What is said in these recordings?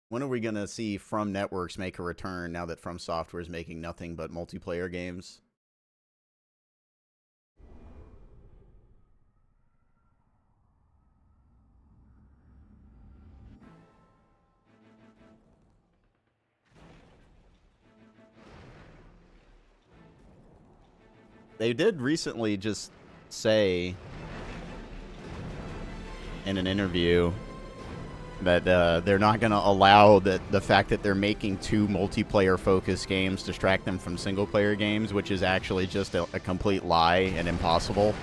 When are we gonna see From Networks make a return now that From Software is making nothing but multiplayer games? They did recently just say in an interview that they're not going to allow the fact that they're making two multiplayer-focused games distract them from single-player games, which is actually just a complete lie and impossible.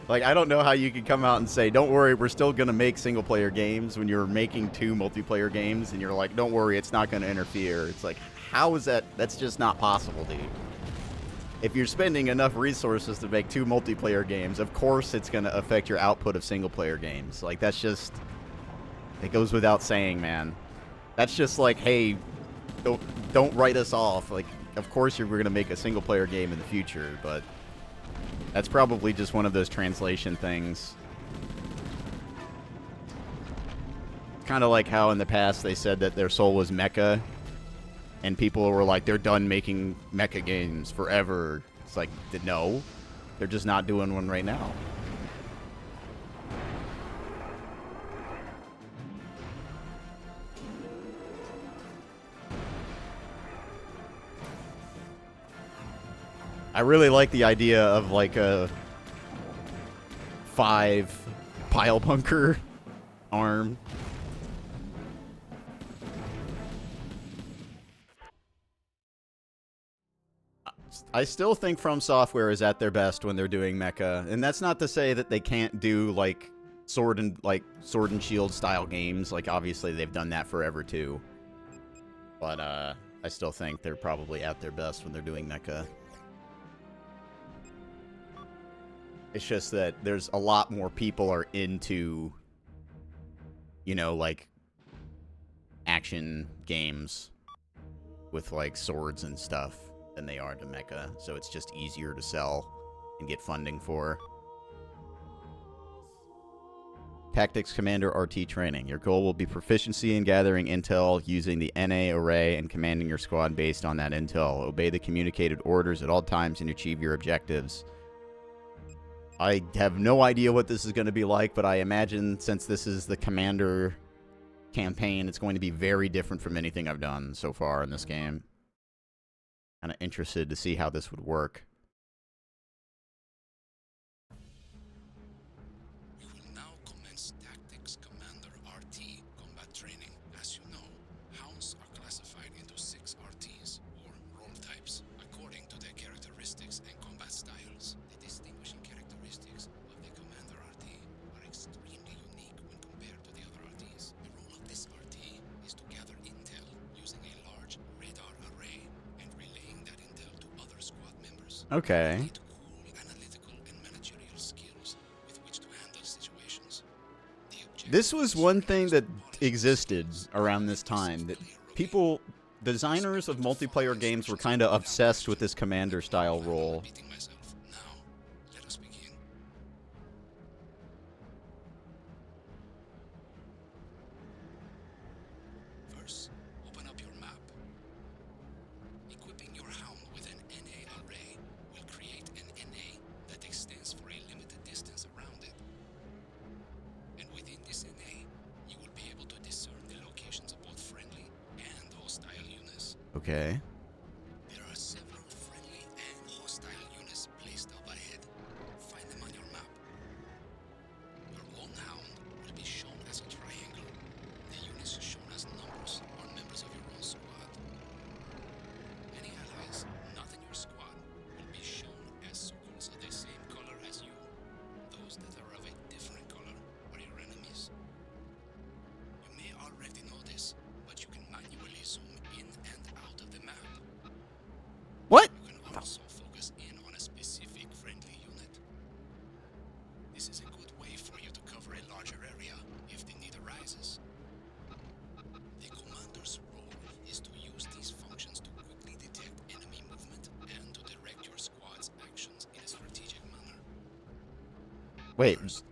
Like, I don't know how you could come out and say, don't worry, we're still going to make single-player games when you're making two multiplayer games, and you're like, don't worry, it's not going to interfere. It's like, how is that? That's just not possible, dude. If you're spending enough resources to make two multiplayer games, of course it's going to affect your output of single-player games. Like, that's just... It goes without saying, man. That's just like, hey, don't write us off. Like, of course we're going to make a single-player game in the future, but... That's probably just one of those translation things. Kind of like how in the past they said that their soul was mecha, and people were like, they're done making mecha games forever. It's like, no, they're just not doing one right now. I really like the idea of like a 5 pile bunker arm. I still think From Software is at their best when they're doing mecha, and that's not to say that they can't do like sword and shield style games. Like, obviously they've done that forever too. But I still think they're probably at their best when they're doing mecha. It's just that there's a lot more people are into, you know, like action games with like swords and stuff than they are to mecha, so it's just easier to sell and get funding for. Tactics Commander RT training. Your goal will be proficiency in gathering intel using the NA array and commanding your squad based on that intel. Obey the communicated orders at all times and achieve your objectives. I have no idea what this is going to be like, but I imagine since this is the Commander campaign, it's going to be very different from anything I've done so far in this game. Kind of interested to see how this would work. You will now commence Tactics Commander RT combat training. As you know, Hounds are classified into 6 RTs, or role types, according to their characteristics and combat styles. The distinguishing characteristics of the Commander RT are extremely unique when compared to the other RTs. The role of this RT is to gather intel using a large radar array and relaying that intel to other squad members. Okay. This was one thing that existed around this time, that people, designers of multiplayer games, were kind of obsessed with this commander style role. First, open up your map. Equipping your hound with an NA array will create an NA that extends for a limited distance around it. And within this NA, you will be able to discern the locations of both friendly and hostile units. Okay. There are several friendly and hostile units placed up ahead. Find them on your map. Your own hound will be shown as a triangle. The units shown as numbers are members of your own squad. Any allies not in your squad will be shown as circles of the same color as you. Those that are of a different color are your enemies. You may already know this, but you can manually zoom in and out of the map. What? You can also focus in on a specific friendly unit. This is a good way for you to cover a larger area if the need arises. The commander's role is to use these functions to quickly detect enemy movement and to direct your squad's actions in a strategic manner. Wait. First,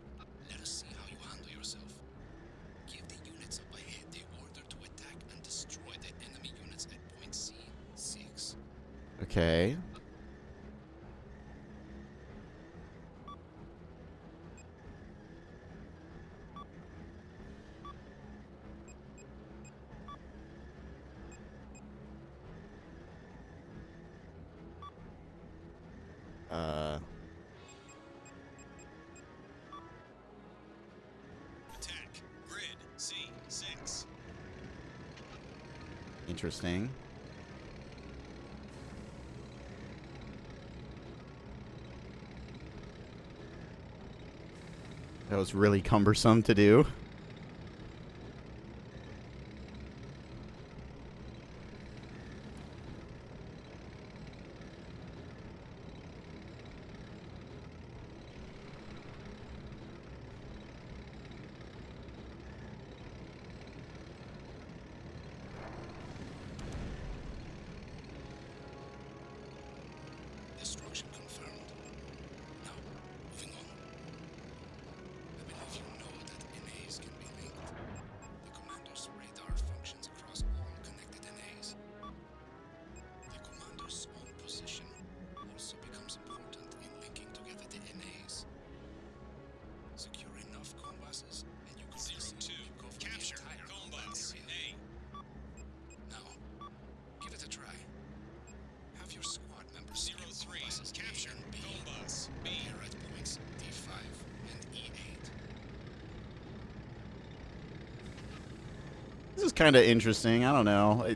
let us see how you handle yourself. Give the units up ahead Okay. Attack. Grid C6. Interesting. That was really cumbersome to do. Destruction confirmed. Now, moving on. I believe you know that NAs can be linked. The commander's radar functions across all connected NAs. The commander's own position also becomes important in linking together the NAs. Secure enough compasses, and you can proceed to go for capture the entire compass area. Now, give it a try. Have your squad members 03 capture compass B here at points D5 and E8. This is kind of interesting. I don't know.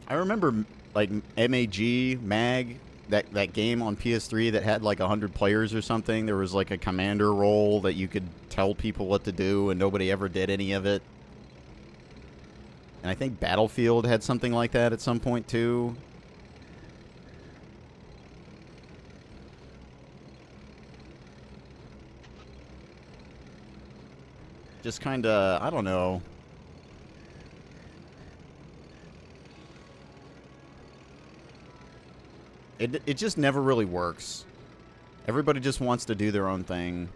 I remember like MAG, that game on PS3 that had like 100 players or something. There was like a commander role that you could tell people what to do, and nobody ever did any of it. And I think Battlefield had something like that at some point too. Just kind of, I don't know. It just never really works. Everybody just wants to do their own thing.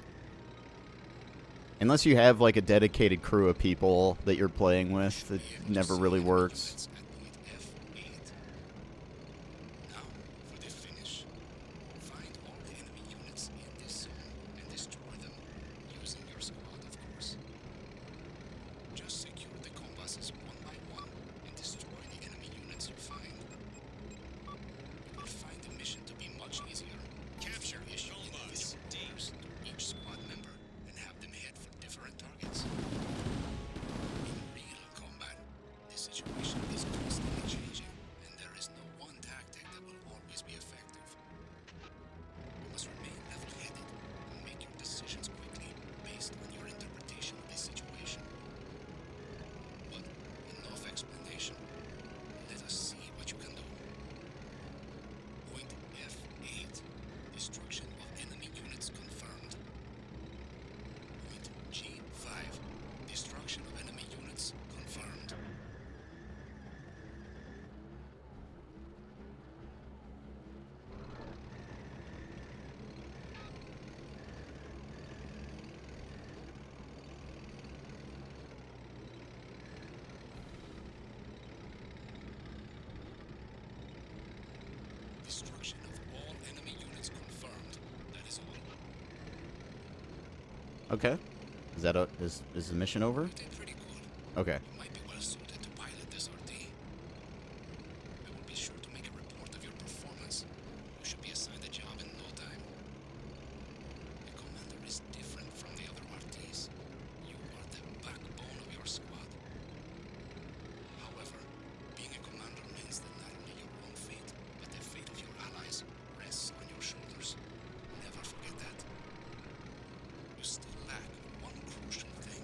Unless you have like a dedicated crew of people that you're playing with, it never really works. At point F8. Now, for the finish. Find all the enemy units in this zone and destroy them, using your squad, of course. Just secure the compasses one by one and destroy the enemy units you find. You will find the mission to be much easier. Capture compass teams to each squad member and have them head for different targets. In real combat, the situation is constantly changing, and there is no one tactic that will always be effective. You must remain level-headed and make your decisions quickly based on your interpretation of the situation. But enough explanation. Let us see what you can do. Point F8. Destruction of enemy units confirmed. Point G5. Destruction of enemy units confirmed. Destruction of all enemy units confirmed. That is all. Okay. Is the mission over? You did pretty good. Okay. You might be well suited to pilot this RT. I will be sure to make a report of your performance. You should be assigned a job in no time. The commander is different from the other RTs. You are the backbone of your squad. However, being a commander means that not only your own fate, but the fate of your allies rests on your shoulders. Never forget that. You still lack one crucial thing.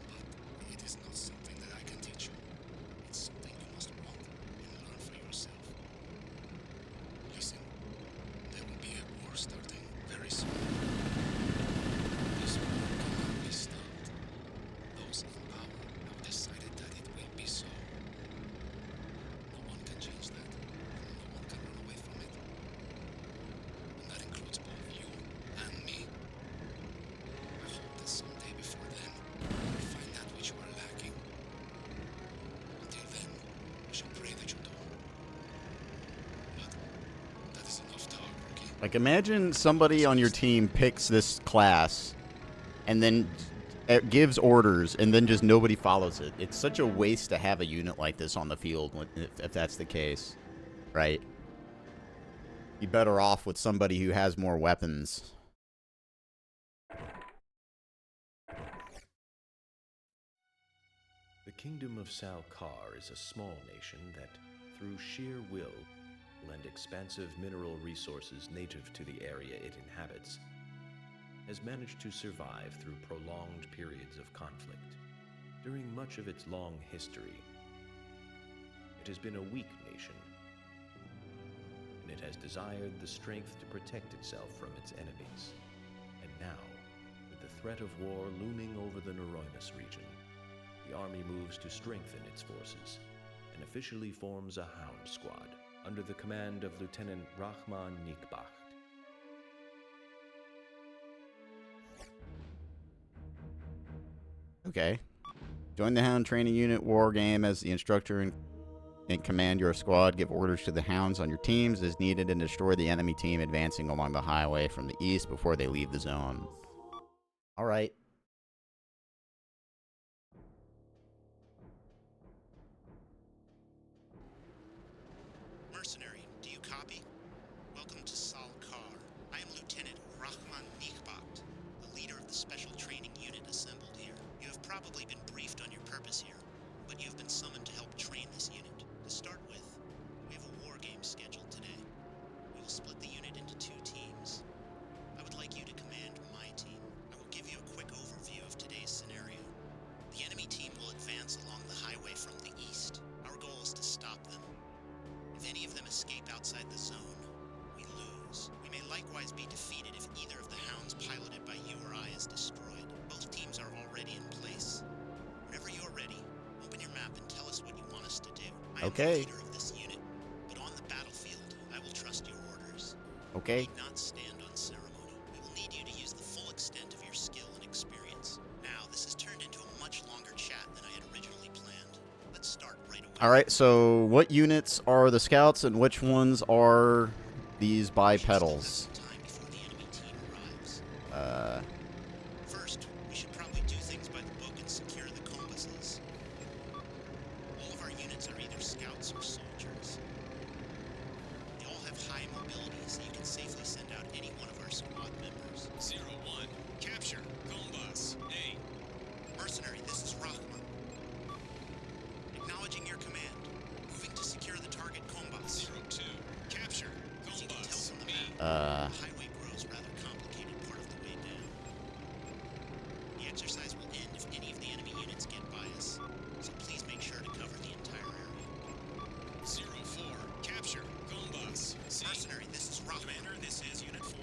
But Like, imagine somebody on your team picks this class and then gives orders, and then just nobody follows it. It's such a waste to have a unit like this on the field if that's the case, right? Be better off with somebody who has more weapons. The kingdom of Salkar is a small nation that, through sheer will and expansive mineral resources native to the area it inhabits, has managed to survive through prolonged periods of conflict. During much of its long history, it has been a weak nation, and it has desired the strength to protect itself from its enemies. And now, with the threat of war looming over the Neuroimus region, the army moves to strengthen its forces and officially forms a Hound Squad under the command of Lieutenant Rahman Nikbacht. Okay. Join the Hound Training Unit war game as the instructor and command your squad. Give orders to the Hounds on your teams as needed and destroy the enemy team advancing along the highway from the east before they leave the zone. All right. Mercenary, do you copy? Welcome to Salkar. I am Lieutenant Rahman Nikbacht, the leader of the special training unit assembled here. You have probably been briefed on your purpose here, but you have been summoned to help train this unit. To start with, we have a war game scheduled today. We will split the unit into 2 teams. I would like you to command my team. I will give you a quick overview of today's scenario. The enemy team will advance along the highway from the east. Our goal is to stop them. If any of them escape outside the zone, we lose. We may likewise be defeated if either of the Hounds piloted by you or I is destroyed. Both teams are already in place. Whenever you're ready, open your map and tell us what you want us to do. I am the leader of this unit, but on the battlefield, I will trust your orders. Okay. You need not stand on ceremony. We will need you to use the full extent of your skill and experience. Now, this has turned into a much longer chat than I had originally planned. Let's start right away. All right, so what units are the scouts and which ones are these bipedals? First, we should probably do things by the book and secure the compasses. All of our units are either scouts or soldiers. They all have high mobility, so you can safely send out any one of our squad members. 01. Capture. Combus. A. Mercenary, this is Rahman. Acknowledging your command. Moving to secure the target Combus. 02. Capture. As you can tell Combus. from the B. map, the highway grows rather complicated part of the way down. The exercise will end if any of the enemy units get by us, so please make sure to cover the entire area. 04. Capture. Combus. C. Mercenary, this is Rahman. Commander, this is Unit 4.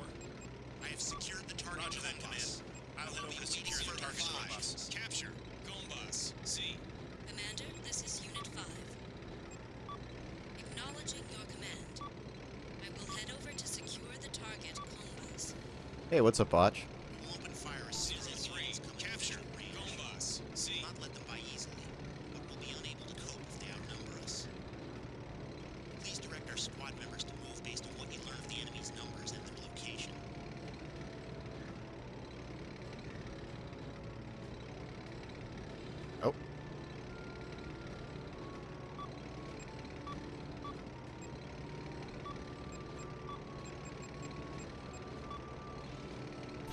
I have secured the target Roger that, Combus. I'll help you secure the target Combus. Capture. Combus. C. Commander, this is Unit 5. Acknowledging your command. I will head over to secure the target Combus. Hey, what's up, Botch? We will open fire as soon as these 03. units come Capture. into range. Combus. We C. will not let them by easily, but will be unable to cope if they outnumber us. Please direct our squad members to move based on what you learn of the enemy's numbers and their location. Oh.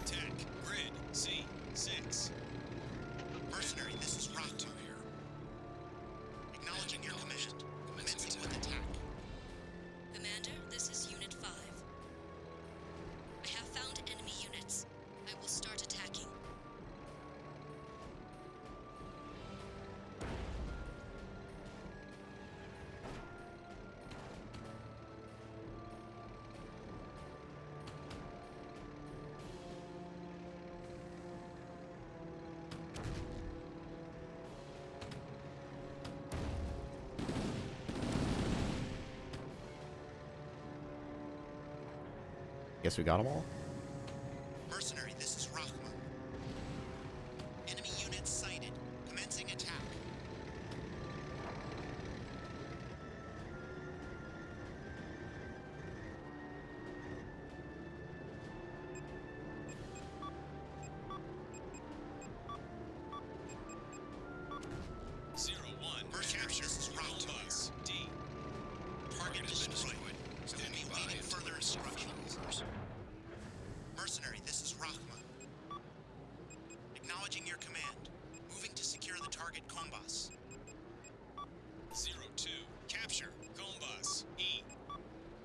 Attack. Grid. C. 6. Mercenary, this is Rahman here. Acknowledging your command. Commencing with attack. Commander, this is Unit 5. I have found enemy units. I will start attacking. Guess we got them all? Mercenary, this is Rahman. Enemy units sighted. Commencing attack. Combus. D. Target destroyed. Standing by. Awaiting further instructions. Mercenary, this is Rahma. Acknowledging your command. Moving to secure the target Combus. 02. Capture. Combus. E.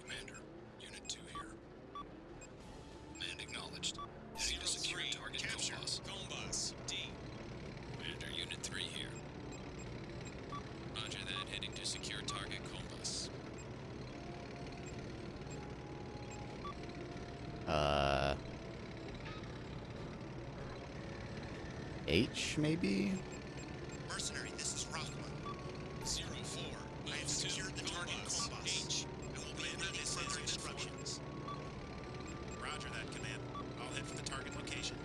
Commander, Unit 2 here. Command acknowledged. Heading to secure 03. target Capture. Combus. Combus. D. Commander, Unit 3 here. Roger that. Heading to secure target Combus. H maybe? Mercenary, this is Rahma. 04. I have secured the target Combus. H. I will be ready for further instructions. Roger that, Command. I'll head for the target location.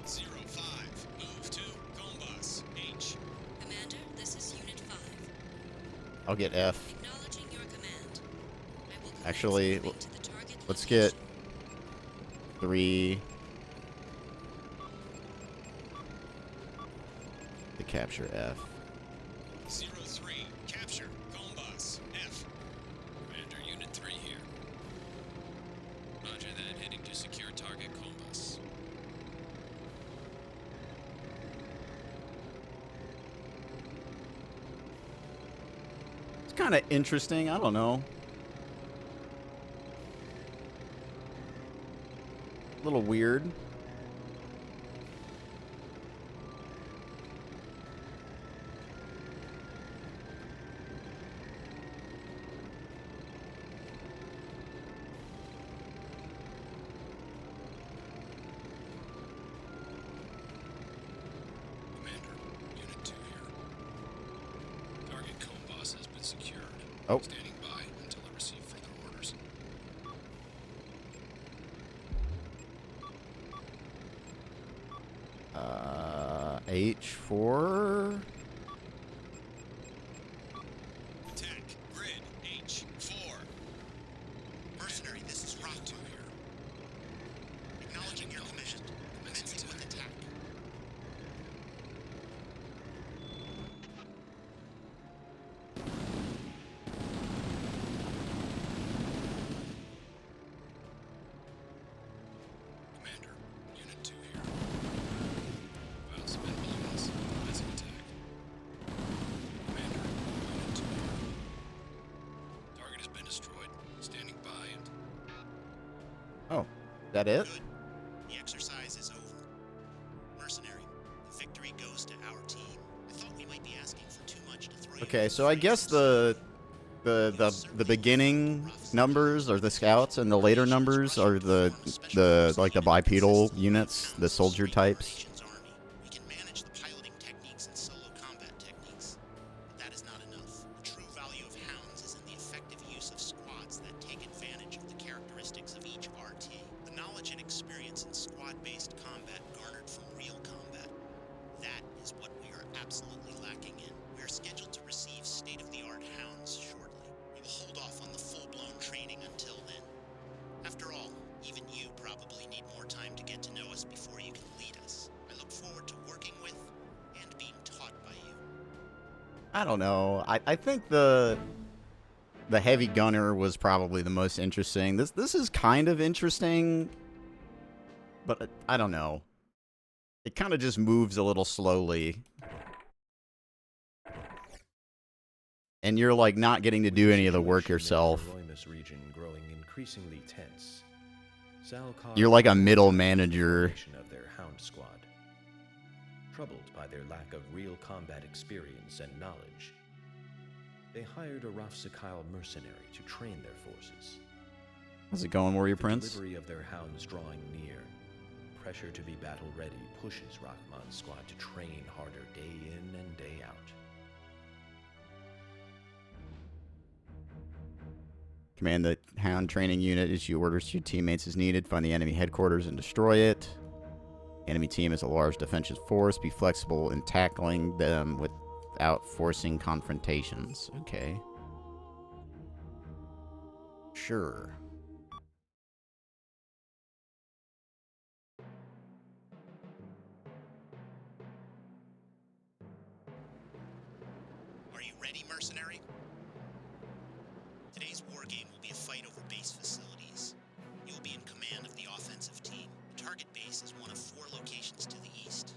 05. Move to Combus. H. Commander, this is Unit 5. I'll get F. Acknowledging your command. I will commence Actually, moving to the target let's location. get 3. The capture F. 03. Capture. Combus. F. Commander, Unit 3 here. Roger that. Heading to secure target Combus. It's kind of interesting. I don't know. A little weird. Commander, Unit 2 here. Target Combus has been secured. Oh. Standing by until I receive further orders. H4. Attack. Grid. H. 4. Mercenary, this is Rock 2 here. Acknowledging your command. Commencing with attack. Commander, Unit 2 here. Files have been units. Commencing attack. Commander, Unit 2 here. Target has been destroyed. Standing by and... Oh, that it? Good. The exercise is over. Mercenary, the victory goes to our team. I thought we might be asking for too much to throw you Okay, off so I the guess rails. the beginning numbers are the scouts, and the later numbers are the like the bipedal units, the soldier types. We can manage the piloting techniques and solo combat techniques. But that is not enough. The true value of Hounds is in the effective use of squads that take advantage of the characteristics of each RT. The knowledge and experience in squad-based combat garnered from real combat. That is what we are absolutely lacking in. We are scheduled to receive state-of-the-art Hounds shortly. We will hold off on the full-blown training until then. After all, even you probably need more time to get to know us before you can lead us. I look forward to working with and being taught by you. I don't know. I think the heavy gunner was probably the most interesting. This is kind of interesting, but I don't know. It kind of just moves a little slowly. And you're like not getting to do any of the work yourself. The region growing increasingly tense. Salkar You're like a middle manager. of their Hound squad. Troubled by their lack of real combat experience and knowledge, they hired a Rafsakyle mercenary to train their forces. How's it going, Warrior The Prince? delivery of their hounds drawing near, pressure to be battle-ready pushes Rahman's squad to train harder day in and day out. Command the Hound training unit, issue orders to your teammates as needed. Find the enemy headquarters and destroy it. Enemy team is a large defensive force. Be flexible in tackling them without forcing confrontations. Okay. Sure. Are you ready, mercenary? Today's war game will be a fight over base facilities. You will be in command of the offensive team. The target base is one of 4 locations to the east.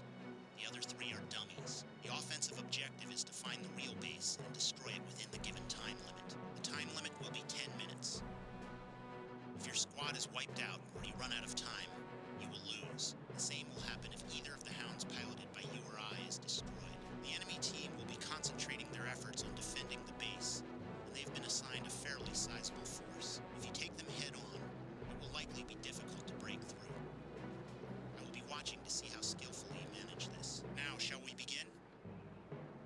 The other 3 are dummies. The offensive objective is to find the real base and destroy it within the given time limit. The time limit will be 10 minutes. If your squad is wiped out or you run out of time, you will lose. The same will happen if either of the hounds piloted by you or I is destroyed. The enemy team will be concentrating their efforts on defending the base, and they've been assigned a fairly sizable force. If you take them head-on, it will likely be difficult to break through. I will be watching to see how skillfully you manage this. Now, shall we begin?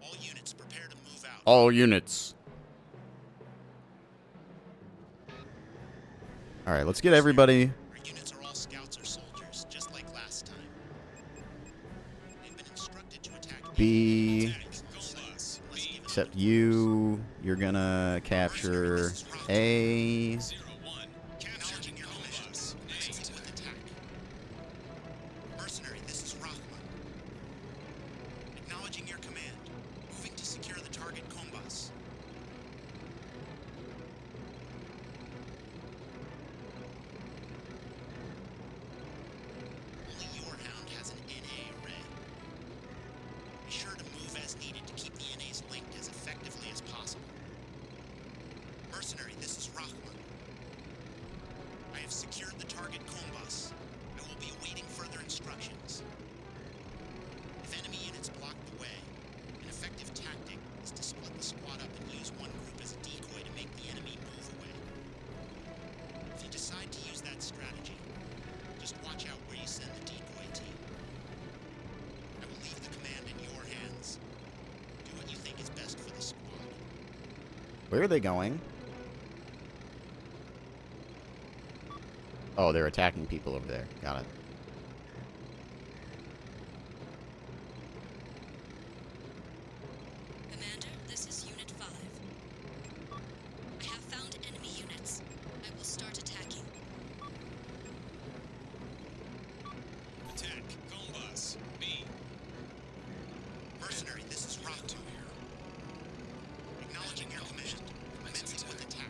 All units prepare to move out. All units. All right, let's get everybody. Our units are all scouts or soldiers, just like last time. They've been instructed to attack B. Let's give it Except you. You're gonna capture A. 01. Capture Acknowledging your commissions. Commencing with attack. Mercenary, this is Rahman. Acknowledging your command. Moving to secure the target Kombas. Only your hound has an NA array. Be sure to move as needed to keep the NAs linked as effectively as possible. Mercenary, this is Rahman. I have secured the target Kombas. I will be awaiting further instructions. If enemy units block the way, an effective tactic is to split the squad up and use one group as a decoy to make the enemy move away. If you decide to use that strategy, just watch out where you send the decoy team. I will leave the command in your hands. Do what you think is best for the squad. Where are they going? Oh, they're attacking people over there. Got it. Commander, this is Unit 5. I have found enemy units. I will start attacking. attack. Combus. B. Mercenary, this is Rock 2 here. Acknowledging your command. Commencing with attack.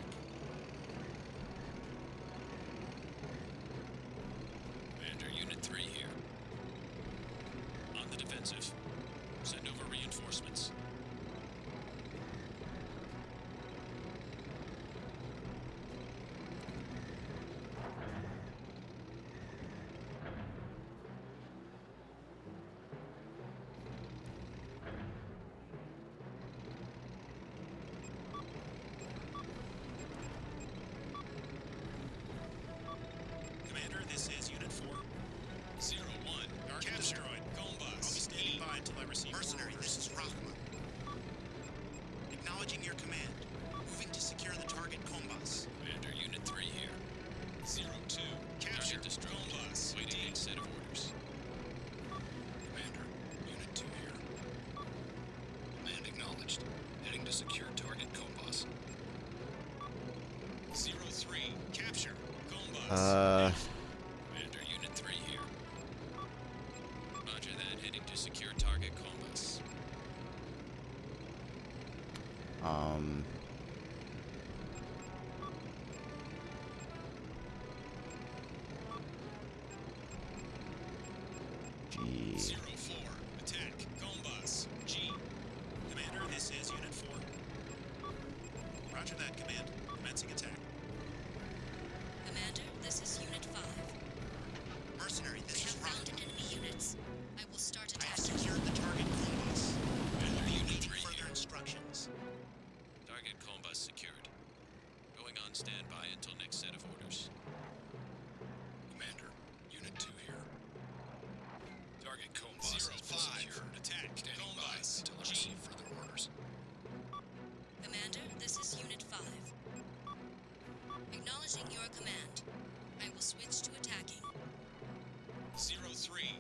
Commander, Unit 3 here. On the defensive. Send over reinforcements. Commander, this is Unit 4. 01. Target destroyed. Combus. I'll be standing by until I receive Mercenary, this is Rahman. Acknowledging your command. Moving to secure the target Kombas. Commander, Unit 3 here. 02. Capture. Target destroyed. Combus. Waiting next set of orders. Commander, Unit 2 here. Command acknowledged. Heading to secure target Kombas. 03. Capture. Combus. Commander, Unit 3 here. Roger that. Heading to secure target Combus. G. 04. Attack. Combus. G. Commander, this is Unit 4. Roger that, Command. Commencing attack. Commander, this is Unit 5. Mercenary, I this have is found Rock. enemy units. I will start I have attacking. secured the target Kombas. Commander, I'll be Unit awaiting 3 further here. instructions. Target Combus secured. Going on standby until next set of orders. Commander, Unit 2 here. Target Kombas has been 05. secured. Attack. Standing by Combus. until I G. receive further orders. Commander, this is Unit 5. Acknowledging your command. I will switch to attacking. 03.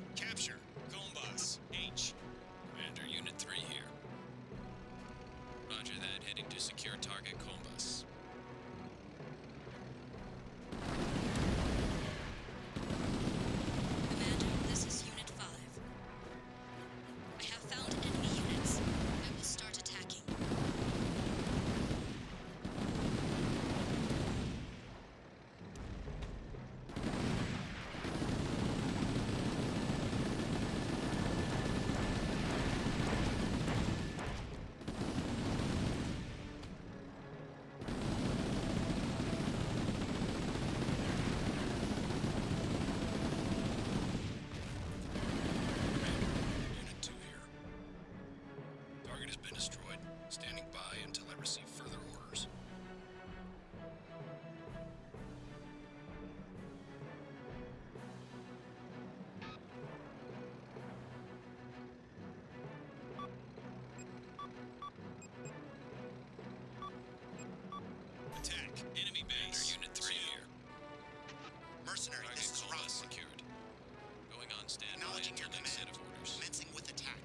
has been destroyed. Standing by until I receive further orders. Attack. Enemy base. Unit 3 here. Mercenary, this is Target Ross. secured. Going on standby Acknowledging your until next set command. of orders. Commencing with attack.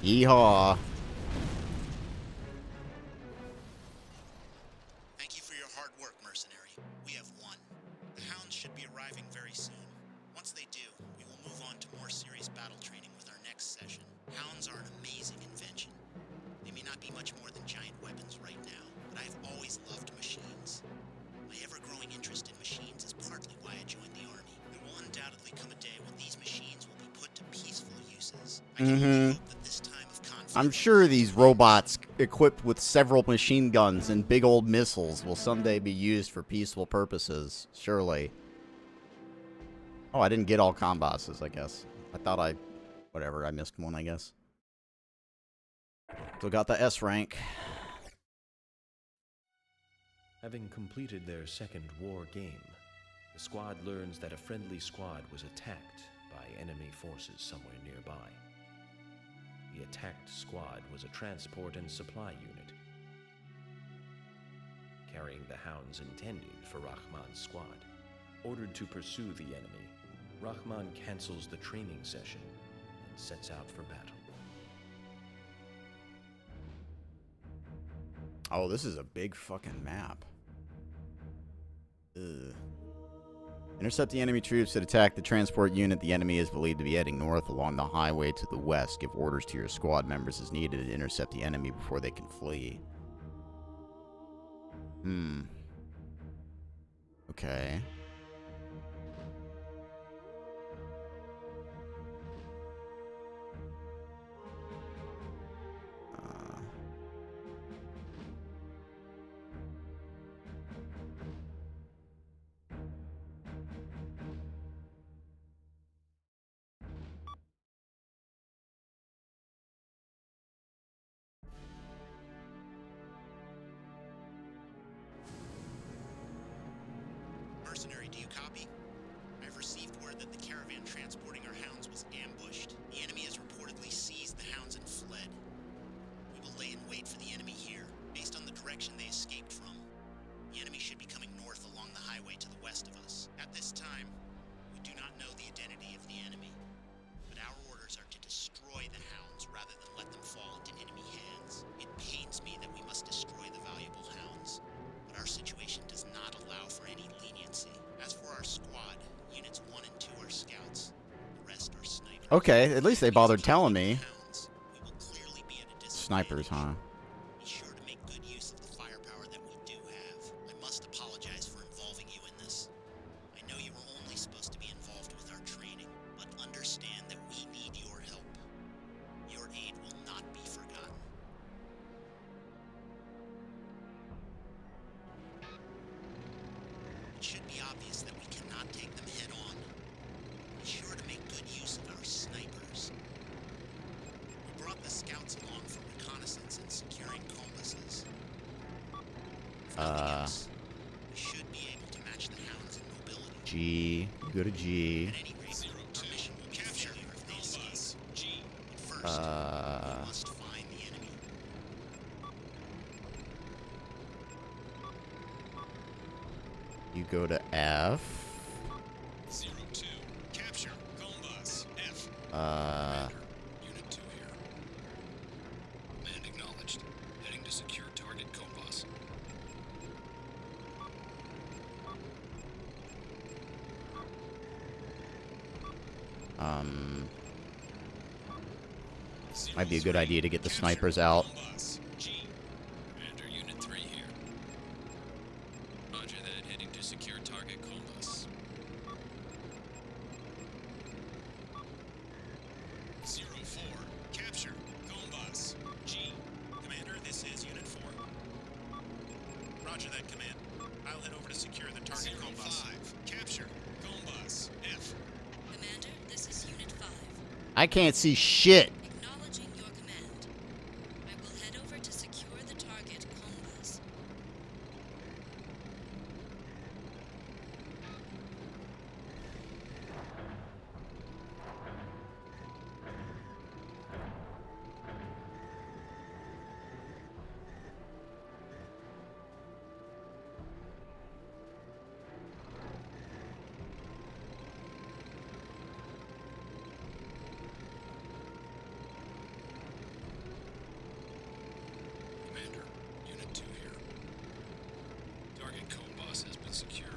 Yeehaw. Thank you for your hard work, Mercenary. We have won. The Hounds should be arriving very soon. Once they do, we will move on to more serious battle training with our next session. Hounds are an amazing invention. They may not be much more than giant weapons right now, but I have always loved machines. My ever-growing interest in machines is partly why I joined the Army. There will undoubtedly come a day when these machines will be put to peaceful uses. I can only hope that this time of conflict... I'm sure these robots equipped with several machine guns and big old missiles will someday be used for peaceful purposes. Surely. Oh, I didn't get all com bosses, I guess. I thought I... Whatever, I missed one, I guess. Still got the S rank. Having completed their second war game, the squad learns that a friendly squad was attacked by enemy forces somewhere nearby. The attacked squad was a transport and supply unit, carrying the hounds intended for Rahman's squad. Ordered to pursue the enemy, Rahman cancels the training session and sets out for battle. Oh, this is a big fucking map. Ugh. Intercept the enemy troops that attack the transport unit. The enemy is believed to be heading north along the highway to the west. Give orders to your squad members as needed to intercept the enemy before they can flee. Okay. Mercenary, do you copy? I've received word that the caravan transporting our hounds was ambushed. The enemy has reportedly seized the hounds and fled. We will lay in wait for the enemy here, based on the direction they escaped from. The enemy should be coming north along the highway to the west of us. At this time, we do not know the identity of the enemy, but our orders are to destroy the hounds rather than let them fall into enemy hands. It pains me that we must destroy the valuable hounds, but our situation does not allow for any leniency. As for our squad, units 1 and 2 are scouts. The rest are snipers. Okay, at least they bothered telling me. Hounds, we will clearly be at a disadvantage. Snipers, huh? Be sure to make good use of the firepower that we do have. I must apologize for involving you in this. I know you were only supposed to be involved with our training, but understand that we need your help. Your aid will not be forgotten. It should be obvious that we cannot take them head on. Be sure to make good use of our snipers. We brought the scouts along for reconnaissance and securing compasses. If nothing else, we should be able to match the hounds in mobility. G. You go to G. At any rate, our mission will be Capture. failure if they Home escape. bus. G. But first, we must find the enemy. You go to F. 02. Capture. Home bus. F. Unit 2 here. Command acknowledged. Heading to secure target Combos. Might be a good idea to get the snipers out. Home bus. G. Commander, Unit 3 here. Roger that. Heading to secure target compass. 04. Capture. Combus. G. Commander, this is Unit 4. Roger that, Command. I'll head over to secure the target Combus. 05. Capture. Combus. F. Commander, this is Unit 5. I can't see shit. Acknowledging your command. I will head over to secure the target Combus. Commander, Unit 2 here. Target compass has been secured.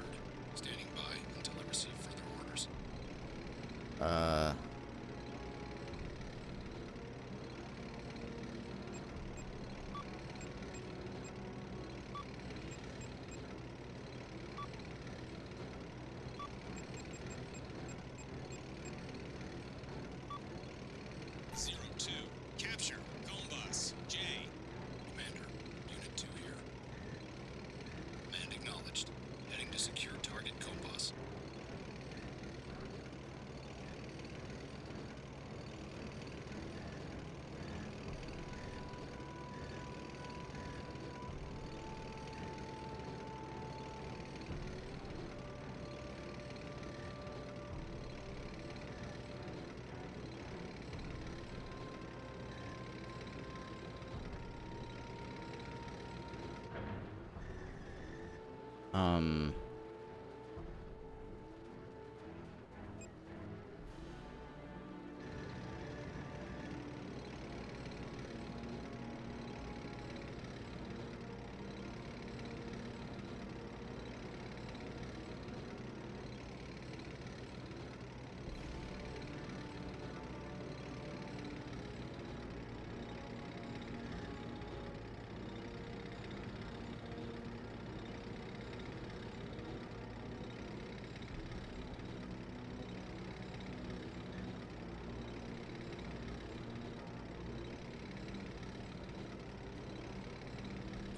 Standing by until I receive further orders. Zero 02. Capture. Combus. J. Commander, Unit 2 here. Command acknowledged. Heading to secure target compass.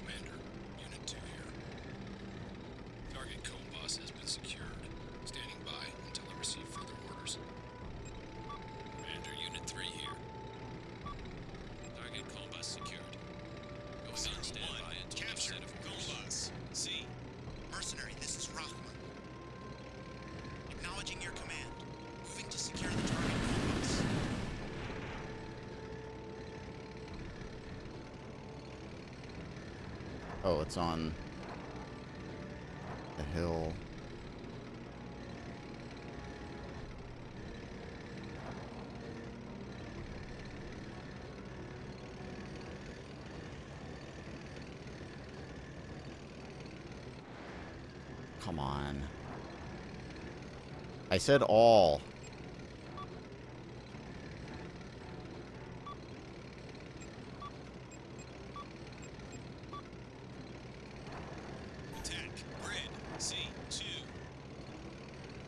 Commander, Unit 2 here. Target compass has been secured. Standing by until I receive further orders. Commander, Unit 3 here. Target compass secured. Going on standby until next Capture. set of orders. Combus. C. Mercenary, this is Rahman. Acknowledging your command. Moving to secure the target Combus. Oh, it's on the hill. Come on. I said all. Attack. Grid. C. 2.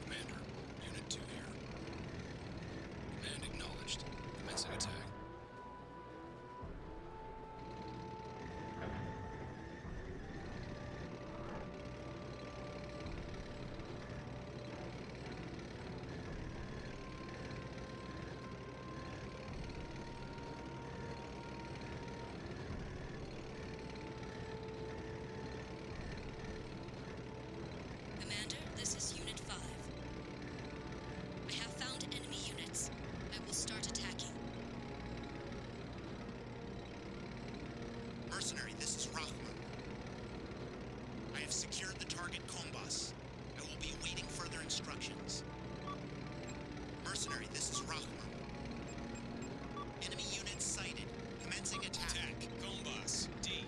Commander, Unit 2 here. Command acknowledged. Commencing attack. Commander, this is Unit 5. I have found enemy units. I will start attacking. Mercenary, this is Rahman. I have secured the target Combus. I will be awaiting further instructions. Mercenary, this is Rahman. Enemy units sighted. Commencing attack. Attack. Combus. D.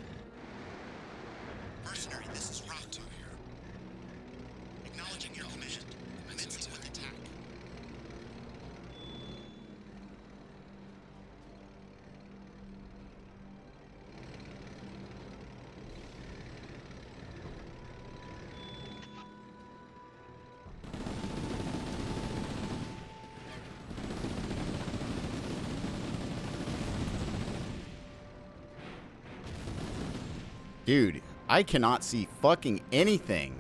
Mercenary, this is Rahman. Unit 2 here. Acknowledging your command. Commencing with attack. Dude, I cannot see fucking anything.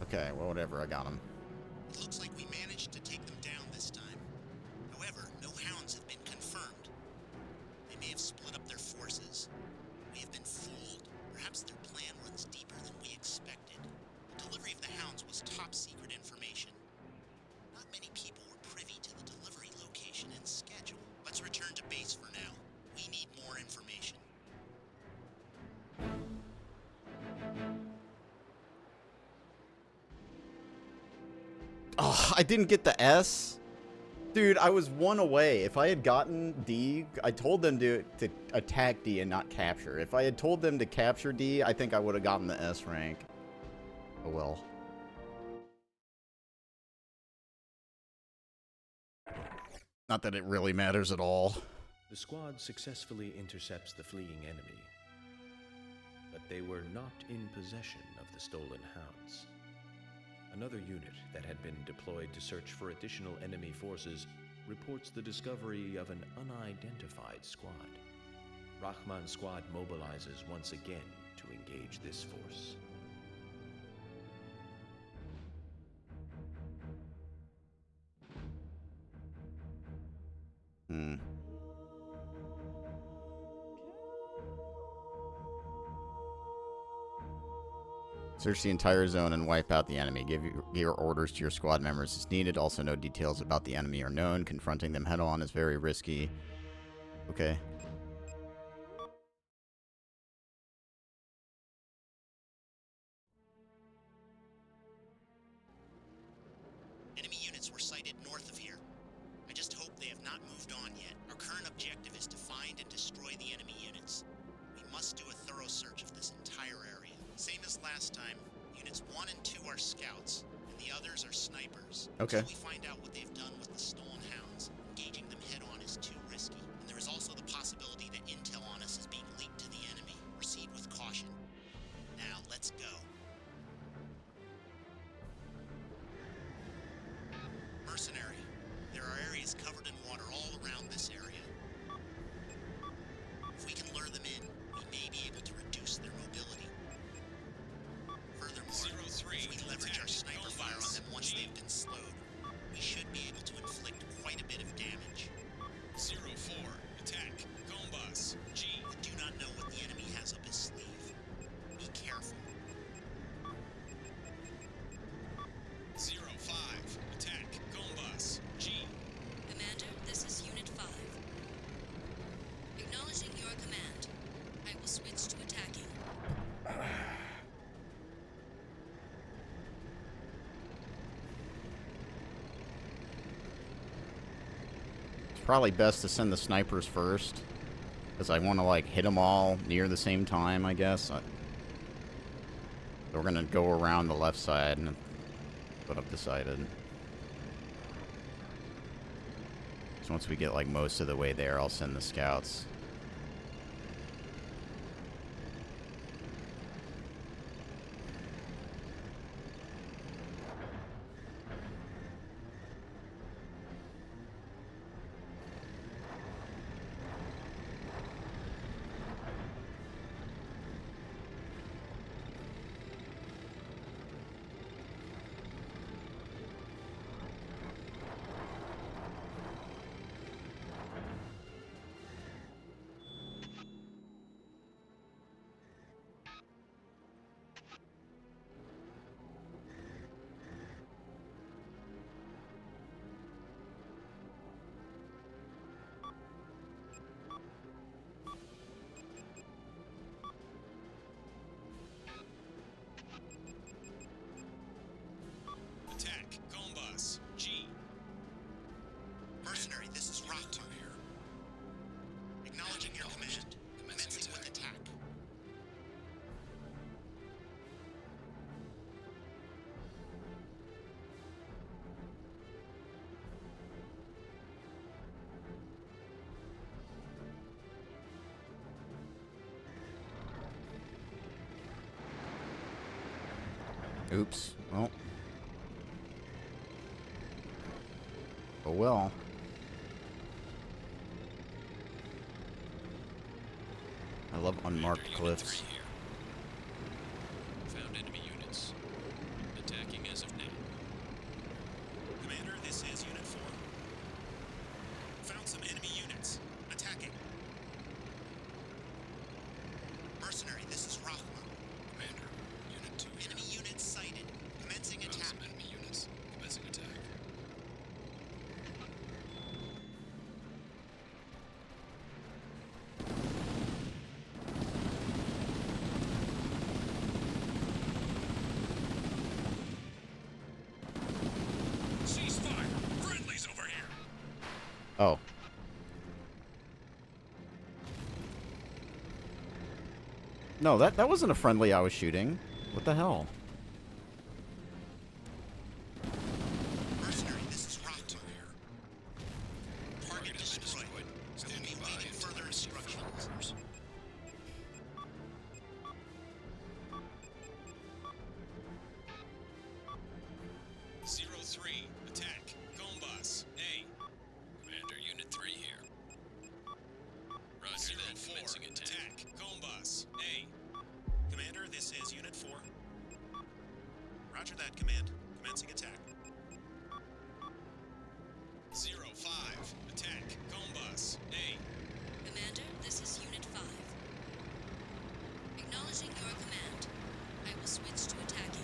Okay, well, whatever. I got him. It looks like we managed to take them down this time. However, no hounds have been confirmed. They may have split up their forces. We have been fooled. Perhaps their plan runs deeper than we expected. The delivery of the hounds was top secret information. Not many people were privy to the delivery location and schedule. Let's return to base for now. We need more information. Oh, I didn't get the S. Dude, I was one away. If I had gotten D, I told them to attack D and not capture. If I had told them to capture D, I think I would have gotten the S rank. Oh well. Not that it really matters at all. The squad successfully intercepts the fleeing enemy, but they were not in possession of the stolen hounds. Another unit that had been deployed to search for additional enemy forces reports the discovery of an unidentified squad. Rahman's squad mobilizes once again to engage this force. Search the entire zone and wipe out the enemy. Give your orders to your squad members as needed. Also, no details about the enemy are known. Confronting them head-on is very risky. Okay. Enemy units were sighted north of here. I just hope they have not moved on yet. Our current objective is to find and destroy the enemy units. We must do a thorough search of this entire area. Same as last time, units 1 and 2 are scouts, and the others are snipers. Okay. Until we find out what they've done with the stolen hounds, engaging them head-on is too risky. And there is also the possibility that intel on us is being leaked to the enemy. Proceed with caution. Now, let's go. Mercenary. There are areas covered in water all around this area. If we can lure them in, we may be able to reduce their mobility. Furthermore, if we leverage our sniper fire on them once they've been slowed, we should be able to inflict quite a bit of damage. 04, attack, Combus, G. We do not know what the enemy has up his sleeve. Be careful. 05, attack, Combus, G. Commander, this is Unit 5. Acknowledging your command, I will switch to attacking. It's probably best to send the snipers first, because I want to, like, hit them all near the same time, I guess. So we're going to go around the left side, and what I've decided. So once we get, like, most of the way there, I'll send the scouts. Oops. Well. Oh well. I love unmarked Commander, Unit cliffs. 3 here. Found enemy units. Attacking as of now. Commander, this is Unit 4. Found some enemy units. Attacking. Mercenary, this is Rockwell. Commander, Unit 2 here. Enemy units sighted. Commencing Found attack. some enemy units. Commencing attack. Ceasefire! Friendlies over here! Oh. No, that wasn't a friendly I was shooting. What the hell? Mercenary, this is Rockwell. Here. Target has been destroyed. destroyed. I will Standing be by waiting until further I receive instructions. orders. Zero 3, attack. Combus. A. Commander, Unit 3 here. Roger Zero that. 4, Commencing attack. attack. Combus. A. Commander, this is Unit 4. Roger that, Command. Commencing attack. Zero 5, attack. Combus. A. Commander, this is Unit 5. Acknowledging your command. I will switch to attacking.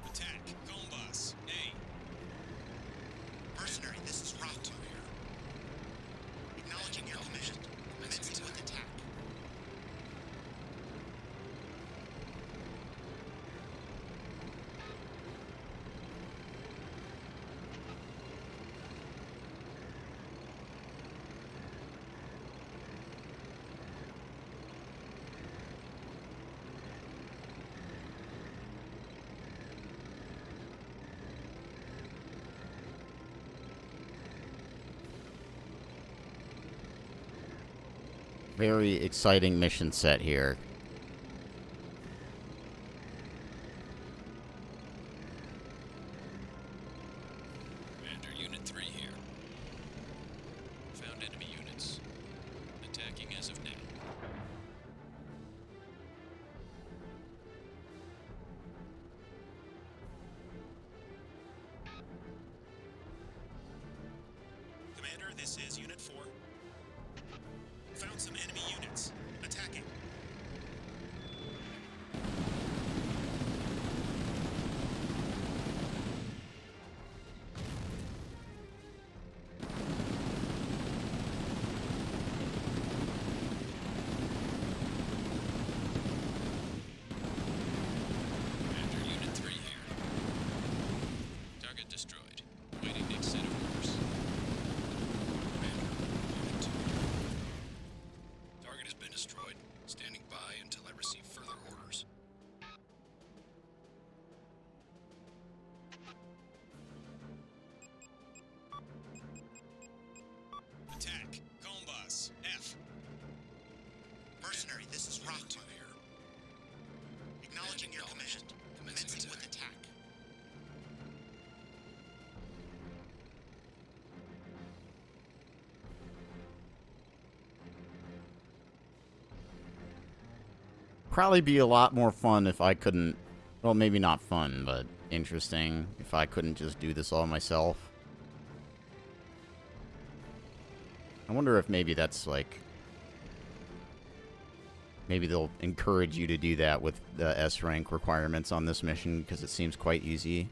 Attack. Combus. A. Mercenary, this is Rockwell. Acknowledging your command. Commencing with attack. Very exciting mission set here. Commander, Unit 3 here. Found enemy units. Attacking as of now. Commander, this is Unit 4. Found some enemy units. Attacking. Commander, Unit 3 here. Target destroyed. Waiting next set of orders. Commander, Unit 2. Acknowledging your command. Commencing with attack. Probably be a lot more fun if I couldn't, well, maybe not fun, but interesting if I couldn't just do this all myself. I wonder if maybe that's like, maybe they'll encourage you to do that with the S rank requirements on this mission because it seems quite easy.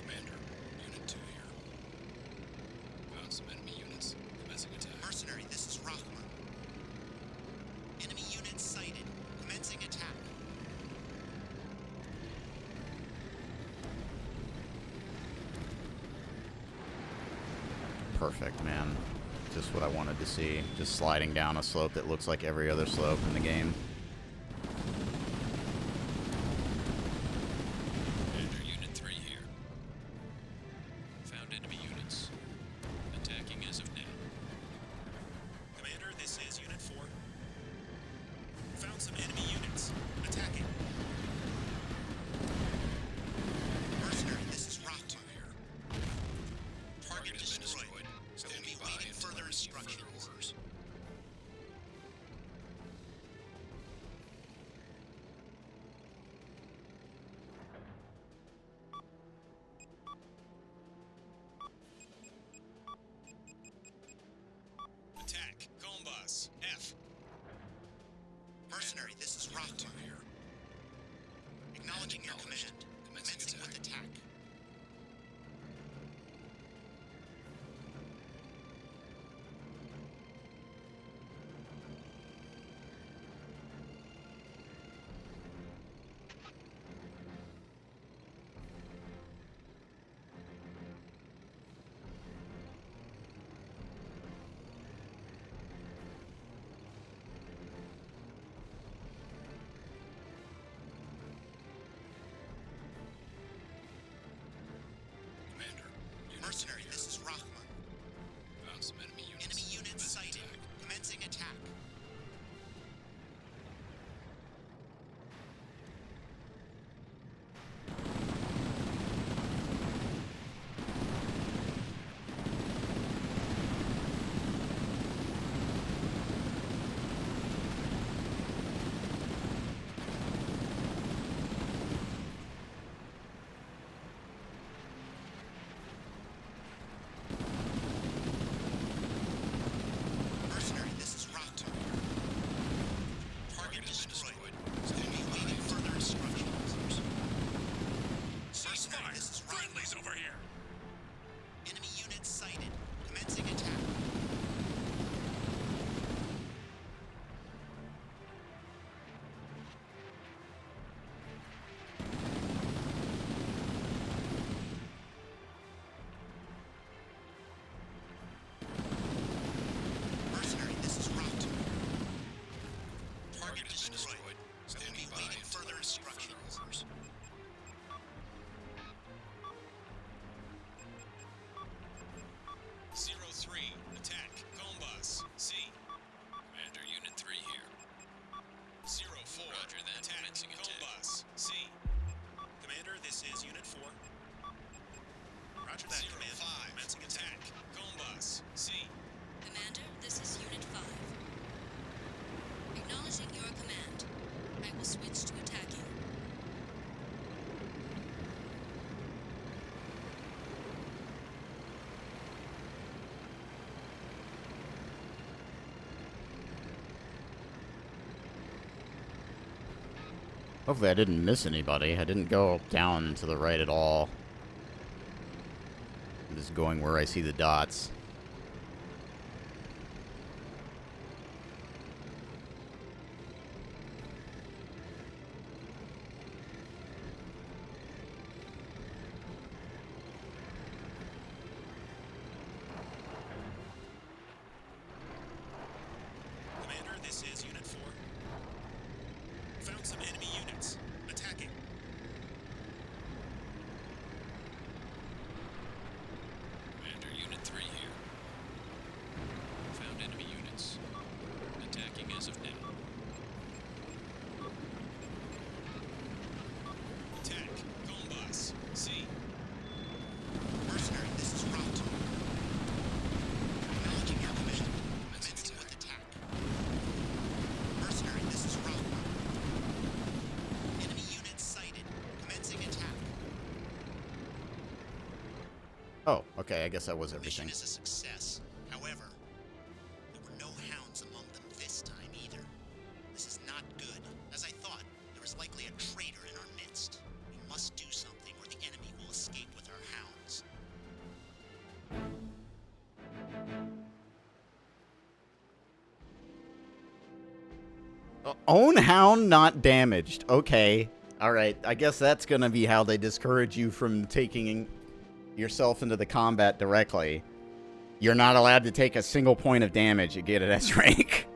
Commander, Unit 2 here. Found some enemy units. Commencing attack. Mercenary, this is Rahman. Enemy units sighted. Commencing attack. Perfect, man. Just what I wanted to see. Just sliding down a slope that looks like every other slope in the game. Commander, Unit 3 here. Found enemy units. Attacking as of now. Commander, this is Unit 4. Found some enemy units. Attacking. Mercenary, this is Rahman. Here. Target has been destroyed. destroyed. We'll Standing be by waiting until further I receive instructions. further orders. Attack. Combus. F. Mercenary, this is Rahman. Here. Acknowledging your Acknowledged. command. Commencing Commencing with attack. Commander, Unit Mercenary, 3 this is Rahman. Found some enemy units. Enemy units Commencing sighted. attack. Commencing attack. Mercenary, this is Rahman. Target destroyed. We'll be waiting further instructions. Mercenary, this is Rahman. Friendlies over here. Enemy units sighted. Commencing attack. Mercenary, this is Rahman. Target has been destroyed. destroyed. We'll Standing be by waiting until further I receive further instructions. orders. Zero 3. Attack. Combus. C. Commander, Unit 3 here. Zero 4. Roger that. Attack. Commencing attack. Combus. C. Commander, this is Unit 4. Roger that, Zero Command. 5. Commencing attack. Combus. C. Commander, this is Unit 5. Acknowledging your command. I will switch to attacking. Hopefully I didn't miss anybody. I didn't go down to the right at all. I'm just going where I see the dots. Commander, this is Unit 4. found some enemy units. Attacking. Commander, Unit 3 here. Found enemy units. Attacking as of now. Attack. Gombas. C. Mercenary, this is Route. Acknowledging your command. Commencing with attack. Mercenary, this is Route. Enemy units sighted. Commencing attack. Oh, okay. I guess that was The mission everything. is a success. However, there were no hounds among them this time either. This is not good. As I thought, there is likely a traitor in our midst. We must do something or the enemy will escape with our hounds. Own hound not damaged. Okay. All right. I guess that's going to be how they discourage you from taking yourself into the combat directly. You're not allowed to take a single point of damage. You get it S rank.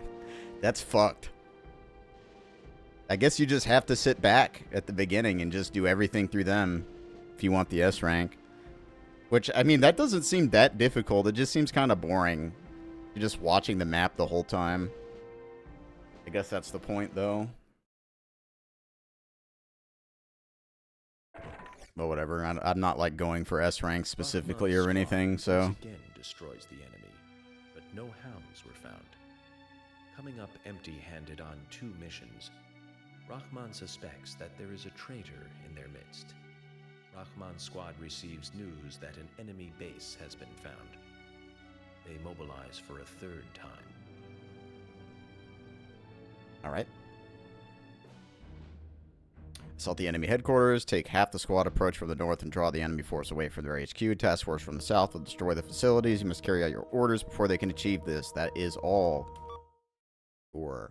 That's fucked. I guess you just have to sit back at the beginning and just do everything through them if you want the S rank. Which, I mean, that doesn't seem that difficult. It just seems kind of boring. You're just watching the map the whole time. I guess that's the point, though. But whatever. I'm not, like, going for S rank specifically or anything, so... Once again destroys the enemy, but no hounds were found. Coming up empty-handed on 2 missions, Rahman suspects that there is a traitor in their midst. Rahman's squad receives news that an enemy base has been found. They mobilize for a 3rd time. Alright. Assault the enemy headquarters, take half the squad approach from the north and draw the enemy force away from their HQ. Task force from the south will destroy the facilities. You must carry out your orders before they can achieve this. That is all. Sure.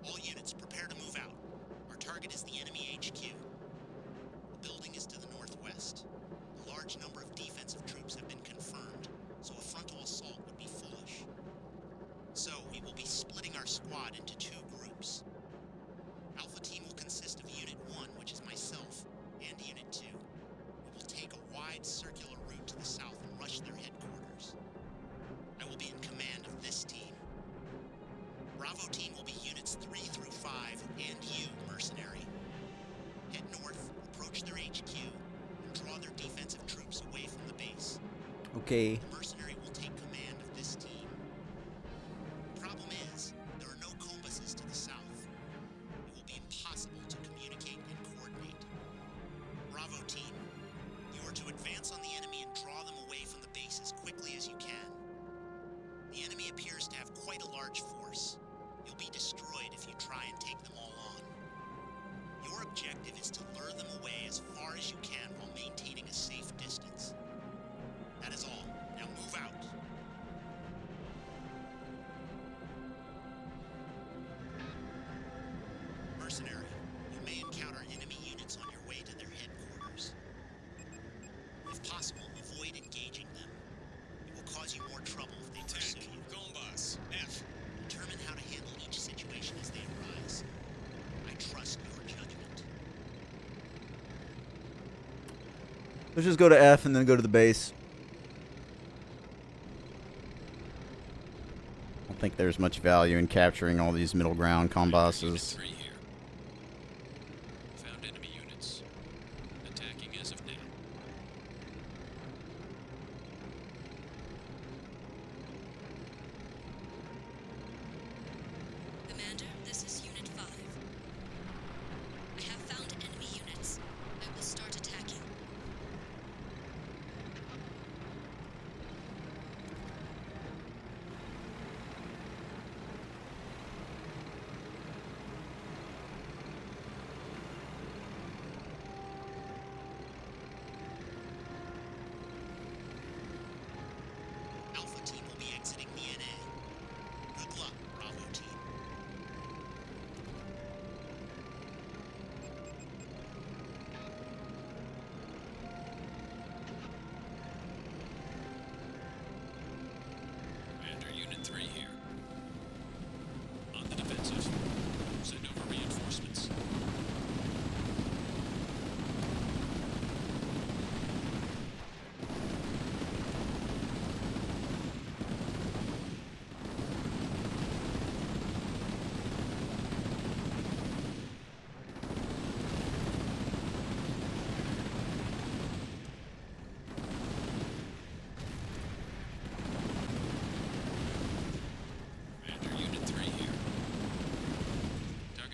All units, prepare to move out. Our target is the enemy HQ. The building is to the northwest. A large number of defensive troops have been confirmed, so a frontal assault would be foolish. So, we will be splitting our squad into 2 groups. Alpha Team will consist of Unit 1, which is myself, and Unit 2. We will take a wide circular route to the south and rush their headquarters. I will be in command of this team. Bravo Team will be Units 3 through 5, and you, Mercenary. Head north, approach their HQ, and draw their defensive troops away from the base. Okay. The Mercenary will take command of this team. The problem is, there are no compasses to the south. It will be impossible to communicate and coordinate. Bravo Team, you are to advance on the enemy and draw them away from the base as quickly as you can. The enemy appears to have quite a large force. You'll be destroyed if you try and take them all on. Your objective is to lure them away as far as you can while maintaining a safe distance. That is all. Now move out. Mercenary, you may encounter enemy units on your way to their headquarters. If possible, avoid engaging them. It will cause you more trouble if they pursue Attack. you. Gombas. F. Determine how to handle each situation as they arise. I trust your judgment. Let's just go to F and then go to the base. I don't think there's much value in capturing all these middle ground Unit combosses. 3 here. Found enemy units. Attacking as of now. Commander, this is Unit 5. I have found enemy units. I will start attacking.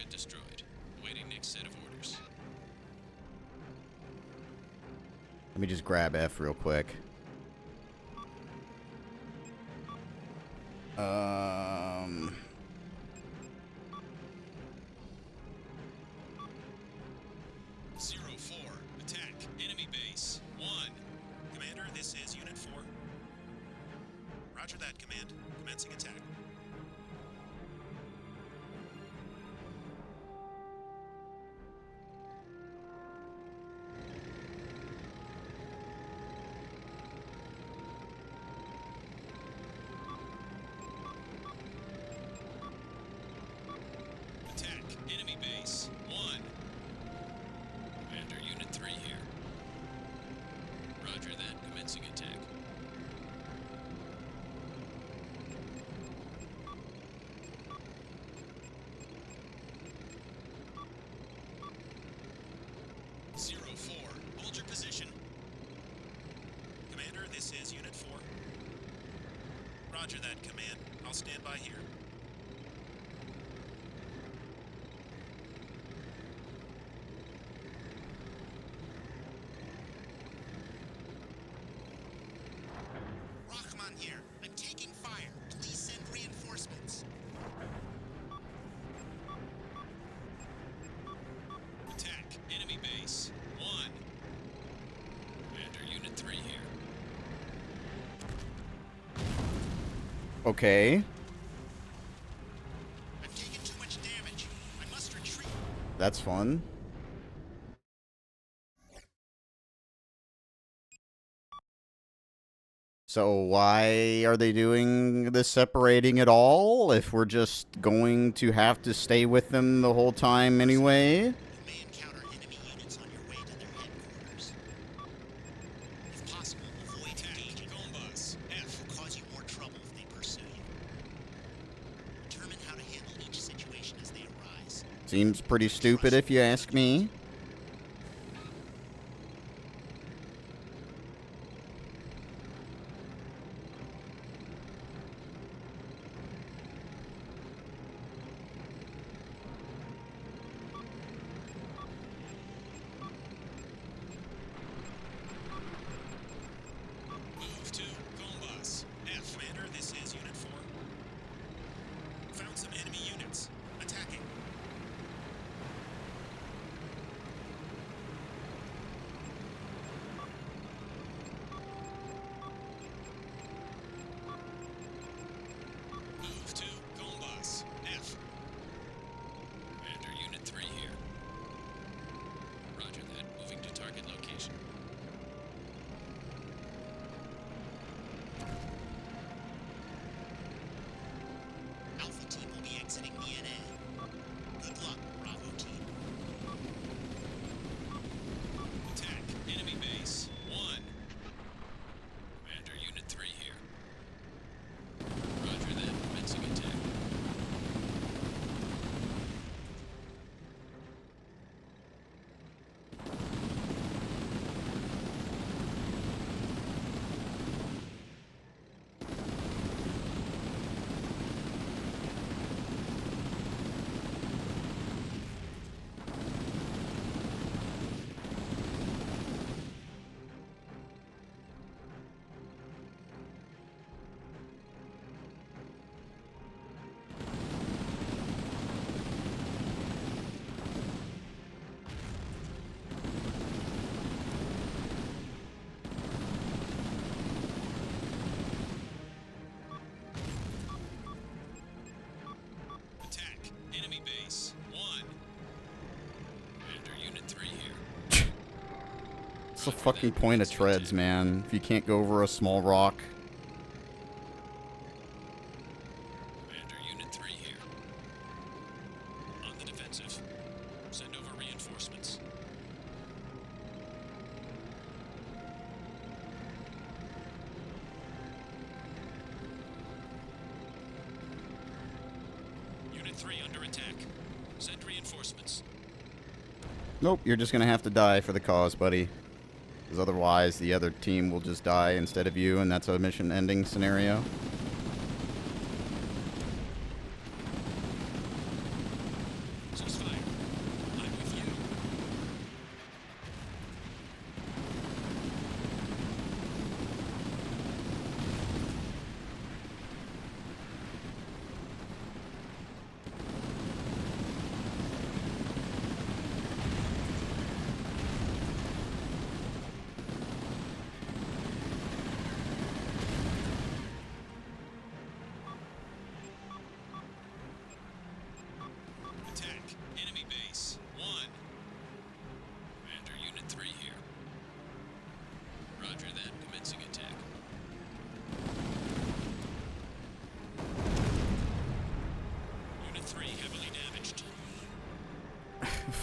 Target destroyed. Awaiting next set of orders. Let me just grab F real quick. Zero 4. Attack. Enemy base. 1. Commander, this is Unit 4. Roger that, Command. Commencing attack. Attack. Enemy base. 1. Commander, Unit 3 here. Roger that. Commencing attack. Zero 4. Hold your position. Commander, this is Unit 4. Roger that, Command. I'll stand by here. Rachman here. I'm taking fire. Please send reinforcements. Attack. Enemy base. 1. Commander, Unit 3 here. Okay. I've taken too much damage. I must retreat. That's fun. So why are they doing this separating at all if we're just going to have to stay with them the whole time anyway? You may encounter enemy units on your way to their headquarters. If possible, avoid engaging them. Combos. F. It will cause you more trouble if they pursue you. Determine how to handle each situation as they arise. Seems pretty stupid if you ask me. Move to Combos. F. Commander, this is Unit 4. Found some enemy units. Attacking. Move to Combos. F. Commander, Unit 3 here. Roger that. Moving to target location. Alpha team will be exiting the NA. Good luck, Bravo team. Attack. Enemy base. 1. Commander, Unit 3 here. Roger that. Commencing attack. Attack. Enemy base. 1. Commander, Unit 3 here. What's the fucking point of treads, man? If you can't go over a small rock. Commander, Unit 3 here. On the defensive. Send over reinforcements. Unit 3 under attack. Send reinforcements. Nope, you're just gonna have to die for the cause, buddy. Because otherwise, the other team will just die instead of you, and that's a mission-ending scenario. Cease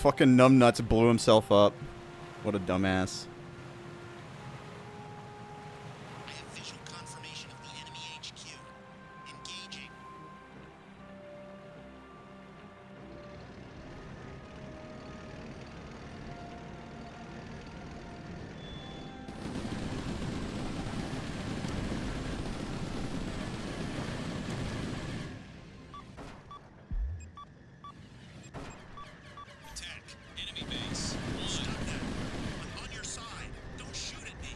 fucking numbnuts blew himself up. What a dumbass. I have visual confirmation of the enemy HQ. Engaging. Attack. Enemy base. Stop that. I'm on your side. Don't shoot at me.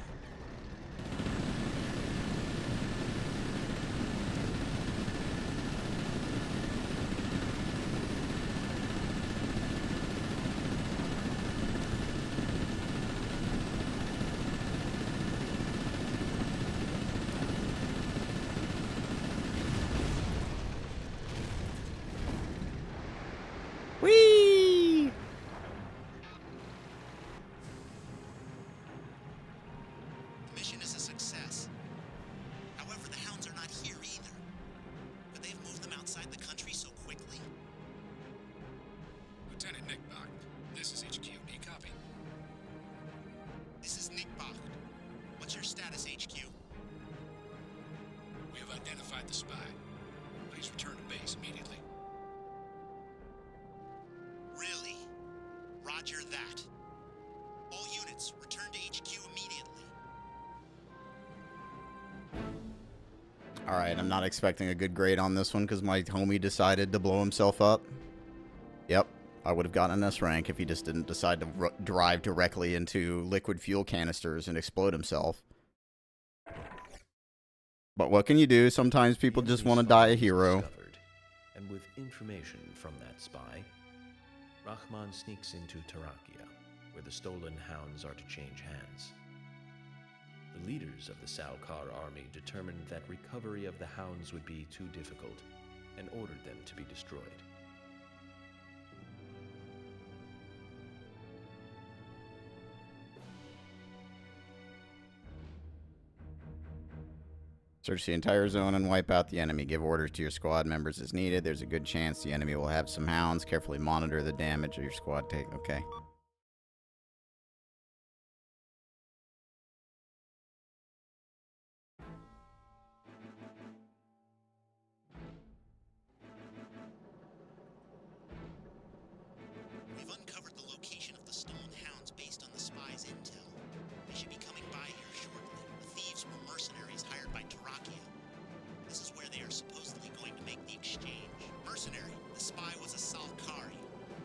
Whee! The mission is a success. However, the hounds are not here either. Could they have moved them outside the country so quickly? Lieutenant Nick Bach, this is HQ. Do you copy? This is Nick Bach. What's your status, HQ? We have identified the spy. Please return to base immediately. Really? Roger that. All units, return to HQ immediately. Alright, I'm not expecting a good grade on this one because my homie decided to blow himself up. Yep, I would have gotten an S rank if he just didn't decide to drive directly into liquid fuel canisters and explode himself. But what can you do? Sometimes people just want to die a hero. Discovered, and with information from that spy, Rahman sneaks into Tarakia, where the stolen hounds are to change hands. The leaders of the Salkar army determined that recovery of the hounds would be too difficult and ordered them to be destroyed. Search the entire zone and wipe out the enemy. Give orders to your squad members as needed. There's a good chance the enemy will have some hounds. Carefully monitor the damage of your squad take. Okay. We've uncovered the location of the stolen hounds based on the spy's intel. They should be coming by here shortly. The thieves were mercenaries hired by Tarakia. This is where they are supposedly going to make the exchange. Mercenary, the spy was a Salkari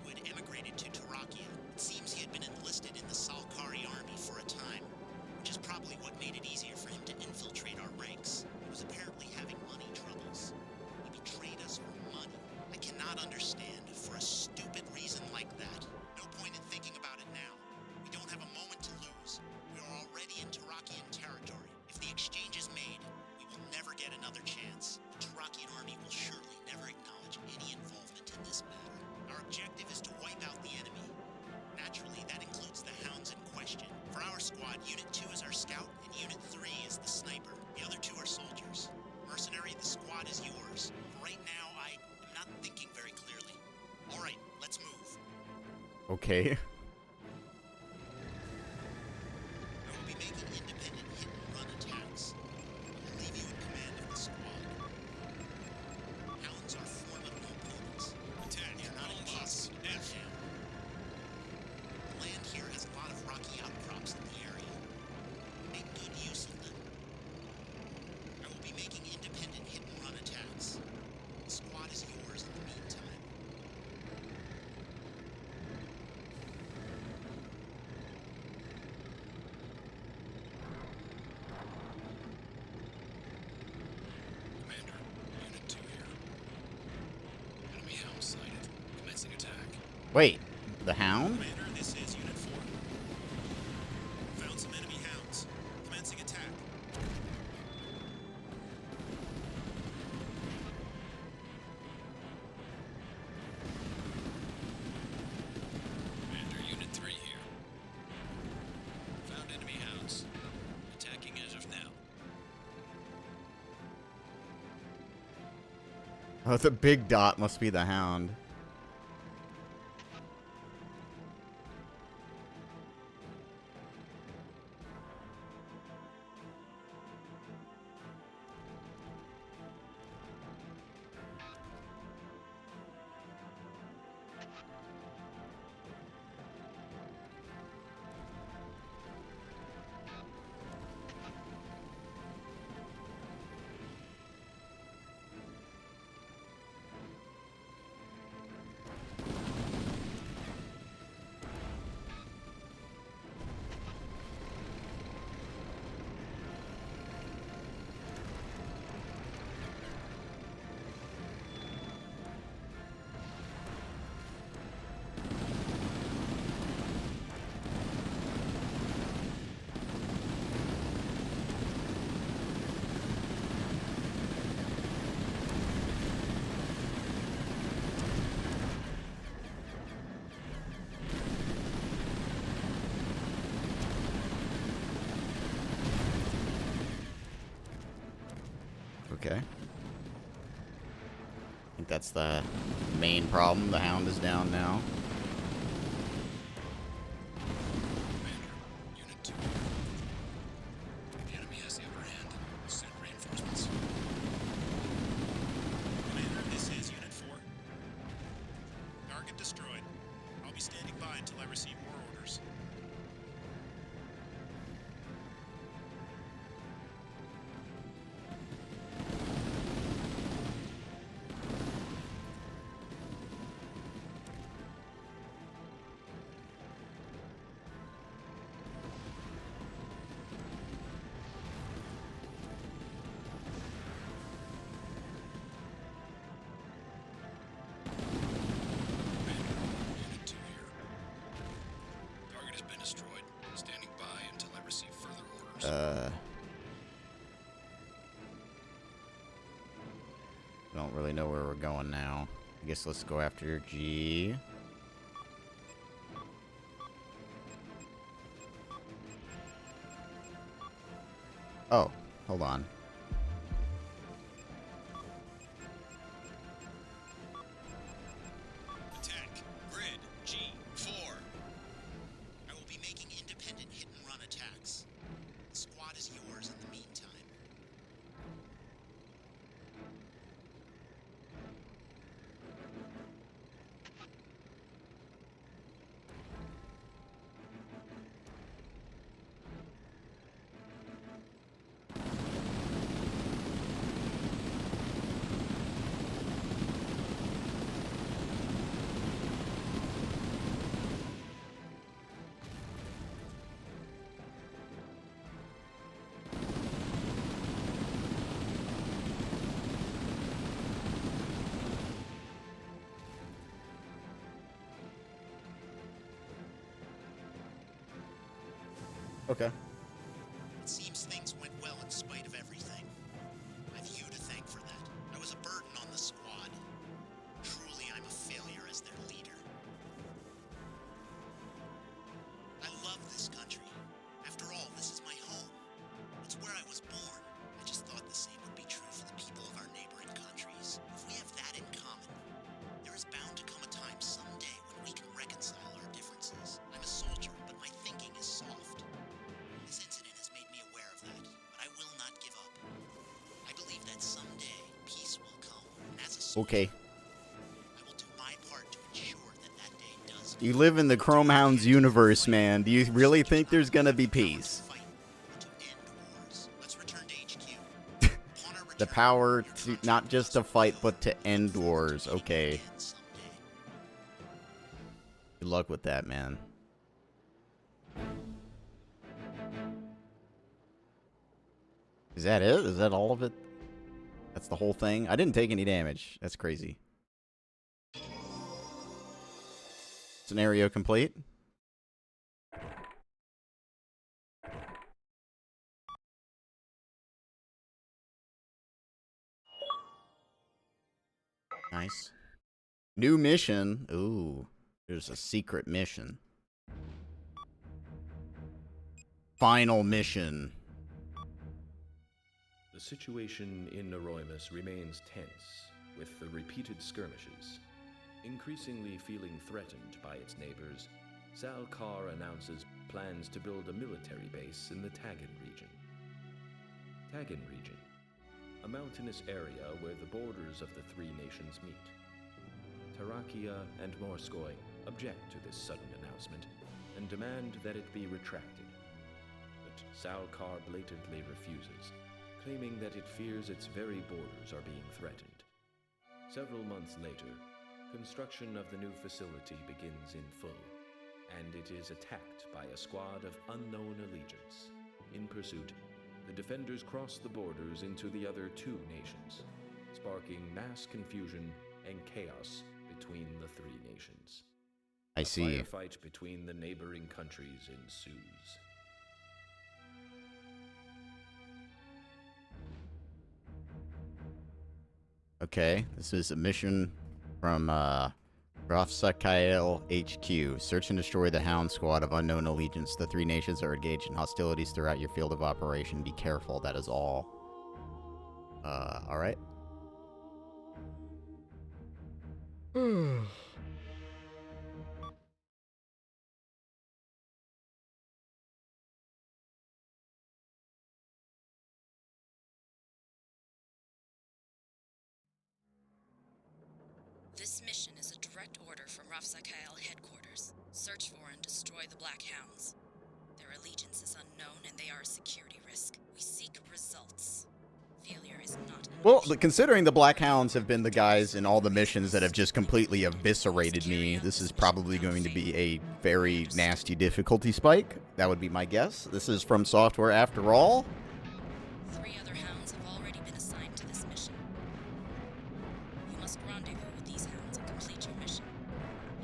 who had emigrated to Tarakia. It seems he had been enlisted in the Salkari army for a time, which is probably what made it easier for him to infiltrate our ranks. He was apparently having money troubles. He betrayed us for money. I cannot understand, for a stupid reason like that. No point in thinking about it now. We don't have a moment to lose. We are already in Tarakian territory. If the exchange is made, we will never get another chance. The Tarakian army will surely never acknowledge any involvement in this matter. Our objective is to wipe out the enemy. Naturally, that includes the hounds in question. For our squad, Unit 2 is our scout, and Unit 3 is the sniper. The other two are soldiers. Mercenary, the squad is yours. Right now, I am not thinking very clearly. All right, let's move. Okay. I will be making independent hit-and-run attacks. I will leave you in command of the squad. Hounds are formidable opponents. Attack. They are not Home impossible to boss. take F. down. The land here has a lot of rocky outcrops in the area. Make good use of them. I will be making independent hit-and-run attacks. The squad is yours in the meantime. Commander, Unit 2 here. Enemy hound sighted. Commencing attack. Wait, the hound? Commander, this is Unit 4. Found some enemy hounds. Commencing attack. Commander, Unit 3 here. Found enemy hounds. Attacking as of now. Oh, the big dot must be the hound. Okay. I think that's the main problem. The Hound is down now. Commander, Unit 2. The enemy has the upper hand. Send reinforcements. Commander, this is Unit 4. Target destroyed. I'll be standing by until I receive more orders. Unit 2 here. Target has been destroyed. Standing by until I receive further orders. Don't really know where we're going now. I guess let's go after G. Oh, hold on. Attack. Grid. G4. I will be making independent hit-and-run attacks. The squad is yours in the meantime. Okay. It seems things went well in spite of everything. I've you to thank for that. I was a burden on the squad. Truly, I'm a failure as their leader. I love this country. After all, this is my home. It's where I was born. I just thought the same would be true for the people of our neighboring countries. If we have that in common, there is bound to come a time someday when we can reconcile our differences. I'm a soldier, but my thinking is soft. This incident has made me aware of that, but I will not give up. I believe that someday peace will come, and as a soldier, Okay. I will do my part to ensure that that day does. You live in the Chromehounds universe, man. Do you really think there's gonna be peace? Fight to end wars. Let's return to HQ. Upon our The return, power your to not just to fight, but to end wars. Okay. again someday. Good luck with that, man. Is that it? Is that all of it? That's the whole thing? I didn't take any damage. That's crazy. Scenario complete. Nice. New mission. Ooh. There's a secret mission. Final mission. The situation in Neuroimus remains tense, with the repeated skirmishes. Increasingly feeling threatened by its neighbors, Salkar announces plans to build a military base in the Tagan region. Tagan region, a mountainous area where the borders of the three nations meet. Tarakia and Morskoy object to this sudden announcement and demand that it be retracted. But Salkar blatantly refuses, claiming that it fears its very borders are being threatened. Several months later, construction of the new facility begins in full, and it is attacked by a squad of unknown allegiance. In pursuit, the defenders cross the borders into the other two nations, sparking mass confusion and chaos between the three nations. I see. A firefight between the neighboring countries ensues. Okay, this is a mission from Fromsoftware HQ. Search and destroy the Hound squad of unknown allegiance. The three nations are engaged in hostilities throughout your field of operation. Be careful, that is all. All right. This mission is a direct order from Rafsakael headquarters. Search for and destroy the Black Hounds. Their allegiance is unknown and they are a security risk. We seek results. Failure is not an Well, option. considering the Black Hounds have been the guys in all the missions that have just completely eviscerated me, this is probably going to be a very nasty difficulty spike. That would be my guess. This is from Software after all. 3 other hounds have already been assigned to this mission. You must rendezvous with these hounds and complete your mission.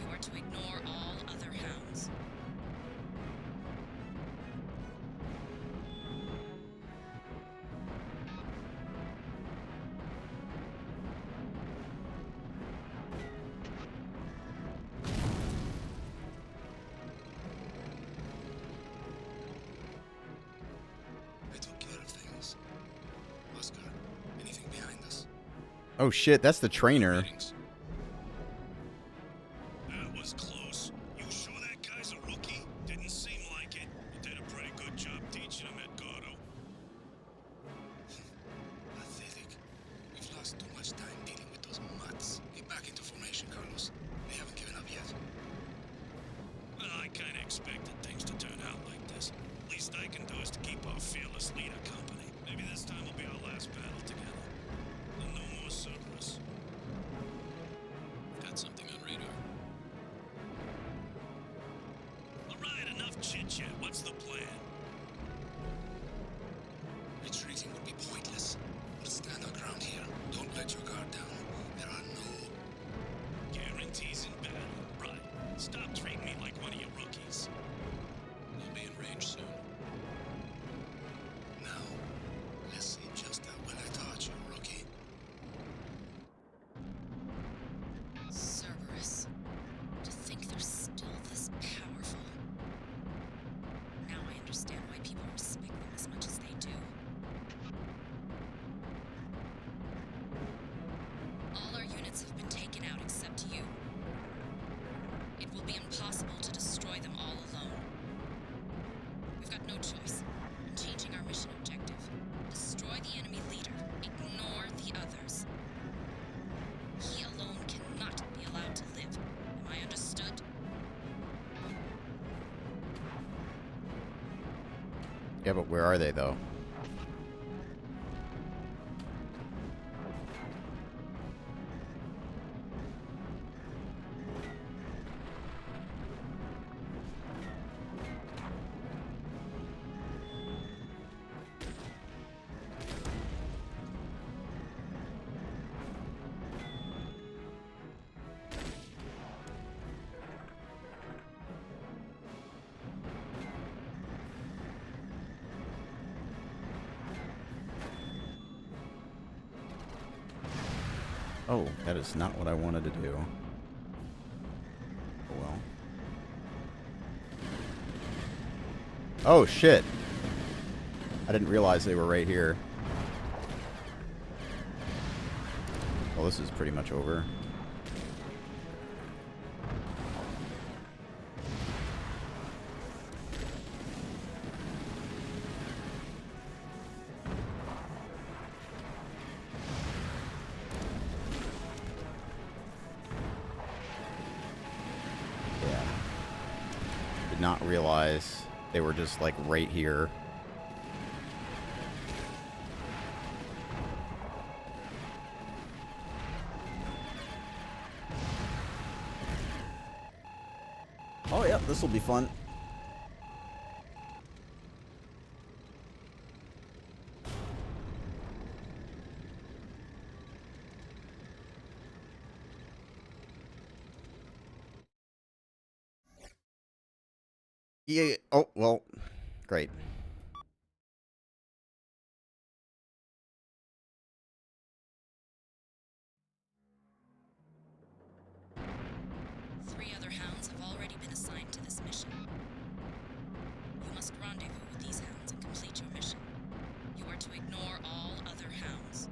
You are to ignore all other hounds. I took care of things. Oscar, anything behind us? Oh shit, that's the trainer. Greetings. That was close. You sure that guy's a rookie? Didn't seem like it. You did a pretty good job teaching him at Gordo. Pathetic. We've lost too much time dealing with those mutts. Get back into formation, Carlos. They haven't given up yet. Well, I kind of expected things to turn out like this. Least I can do is to keep our fearless leader company. Maybe this time will be our last battle together. And no more Cerberus. Got something on radar. All right, enough chit-chat. What's the plan? Retreating would be pointless. We'll stand our ground here. Don't let your guard down. There are no... Guarantees in battle. Right. Stop treating me like one of your rookies. We'll be in range soon. Now, let's see just how well I taught you, rookie. Cerberus. To think they're still this powerful. Now I understand why people respect them as much as they do. All our units have been taken out except you. It will be impossible to destroy them all alone. We've got no choice. I'm changing our mission objective. Destroy the enemy leader. Ignore the others. He alone cannot be allowed to live. Am I understood? Yeah, but where are they, though? Oh, that is not what I wanted to do. Oh well. Oh shit. I didn't realize they were right here. Well, this is pretty much over. Yeah. Did not realize they were just like right here. Oh yeah, this will be fun. Yeah. Oh, well, great. Three other hounds have already been assigned to this mission. You must rendezvous with these hounds and complete your mission. You are to ignore all other hounds.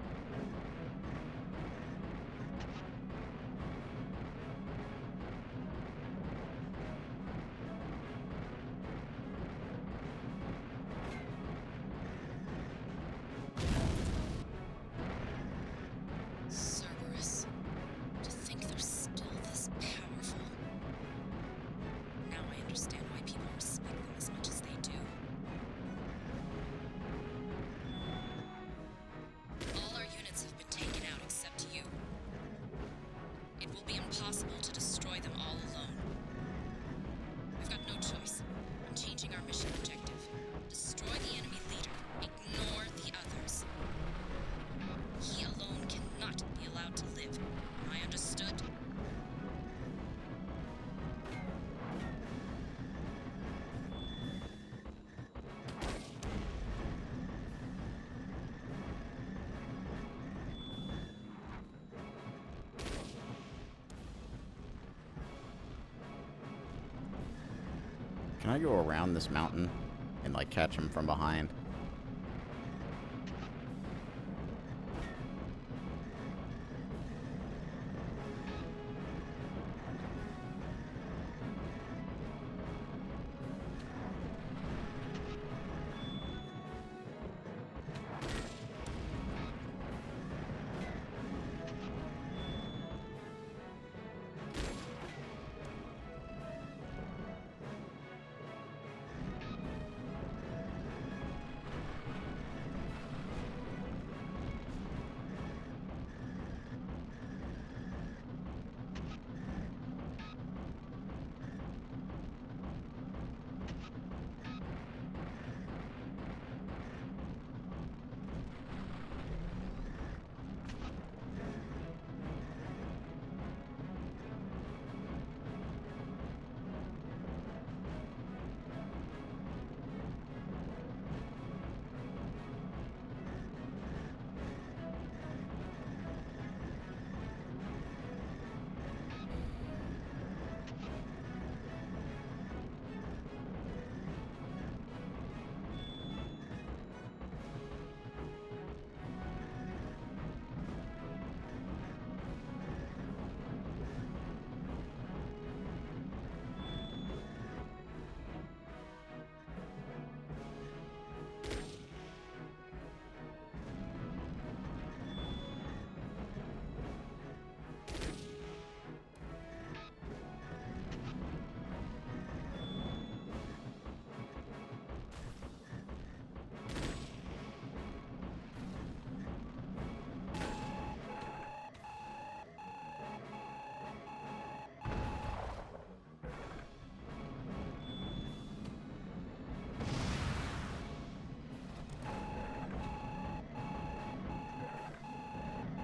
Can I go around this mountain and, like, catch him from behind?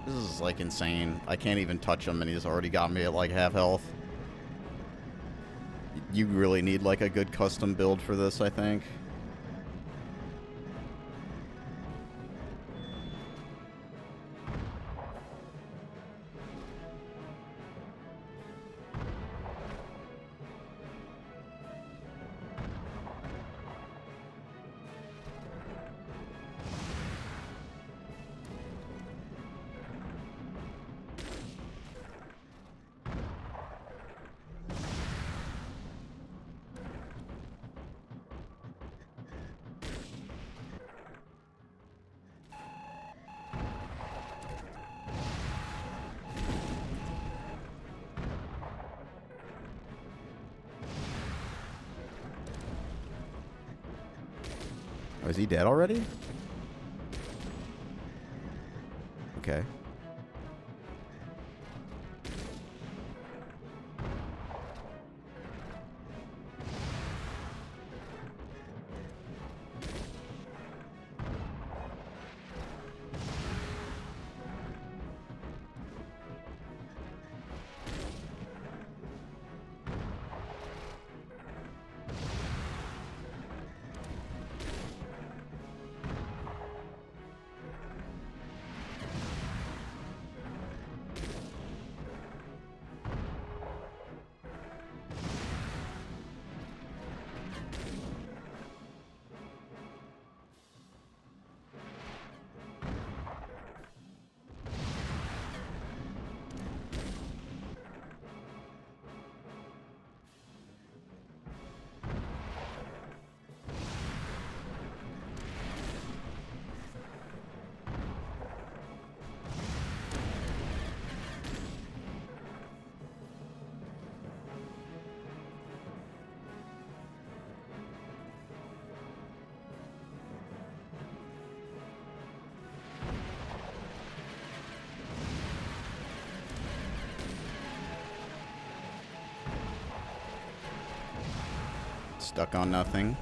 This is, like, insane. I can't even touch him, and he's already got me at, like, half health. You really need, like, a good custom build for this, I think. Oh, is he dead already? Okay. Stuck on nothing.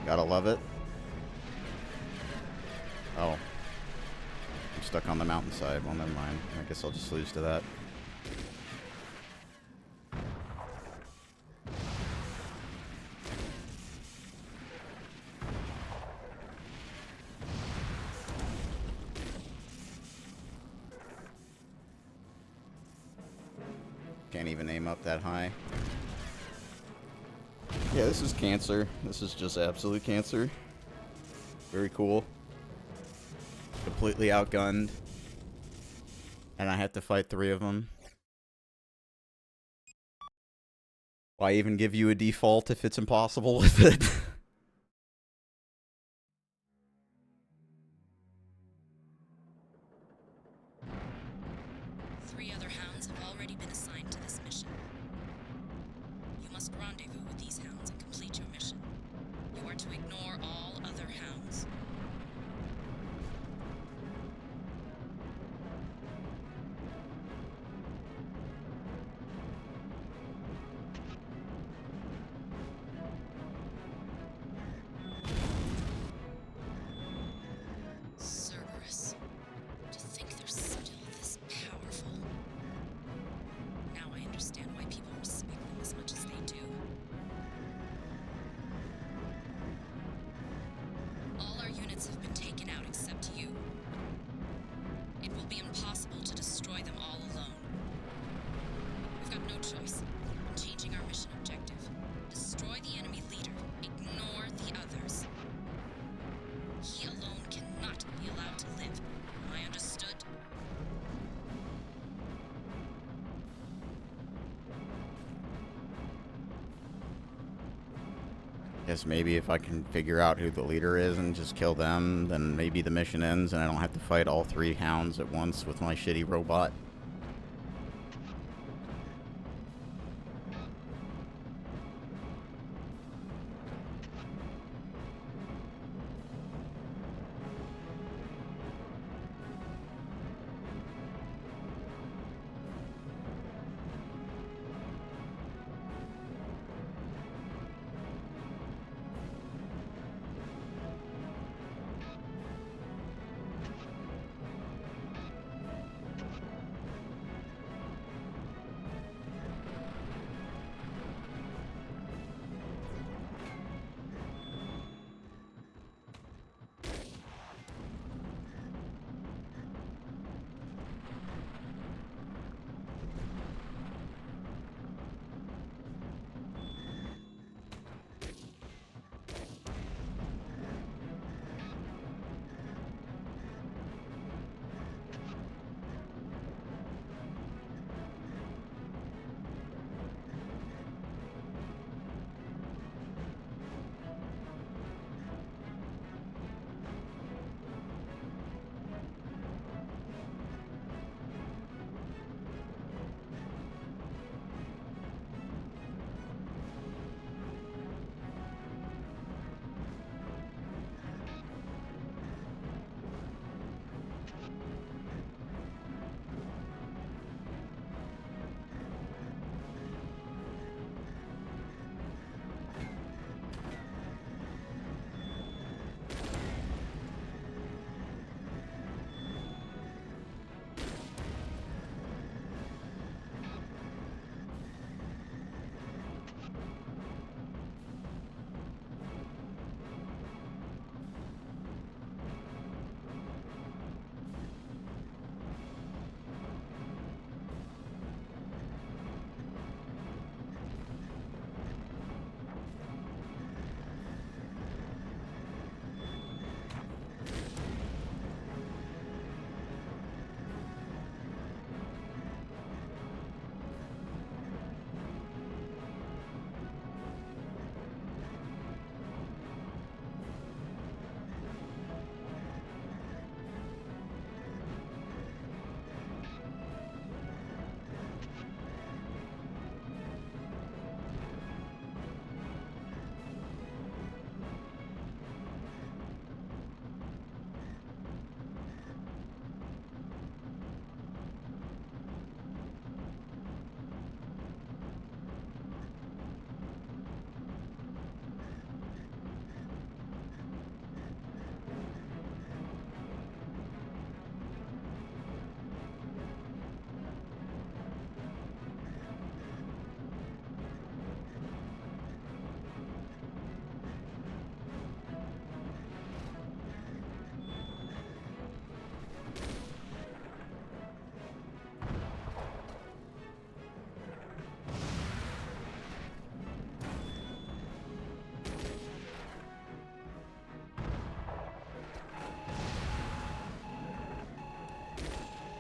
Gotta love it. Oh. I'm stuck on the mountainside. Well, never mind. I guess I'll just lose to that. Can't even aim up that high. Yeah, this is cancer. This is just absolute cancer. Very cool. Completely outgunned. And I have to fight 3 of them. Why even give you a default if it's impossible with it? 3 other hounds have already been assigned to this mission. You must rendezvous with these hounds and complete your mission. You are to ignore all other hounds. Cerberus. To think they're still this powerful. Now I understand why people respect them as much as they do. All our units have been taken out except you. It will be impossible to destroy them all alone. We've got no choice. I'm changing our mission objective. Destroy the enemy leader. Ignore the others. He alone cannot be allowed to live. Am I understood? Guess maybe if I can figure out who the leader is and just kill them, then maybe the mission ends and I don't have to fight all 3 hounds at once with my shitty robot.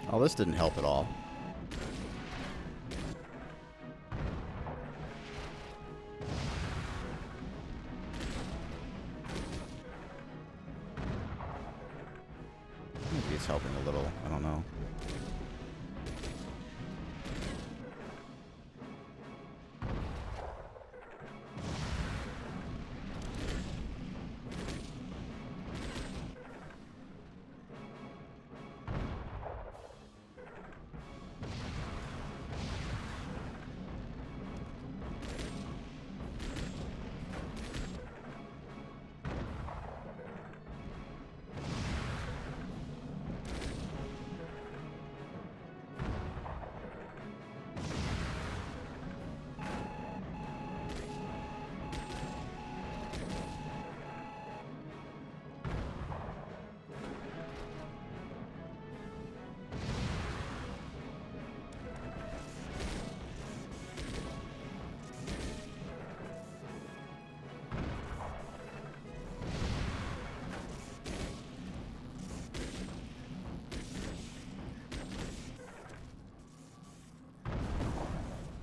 Oh, this didn't help at all. Maybe it's helping a little. I don't know.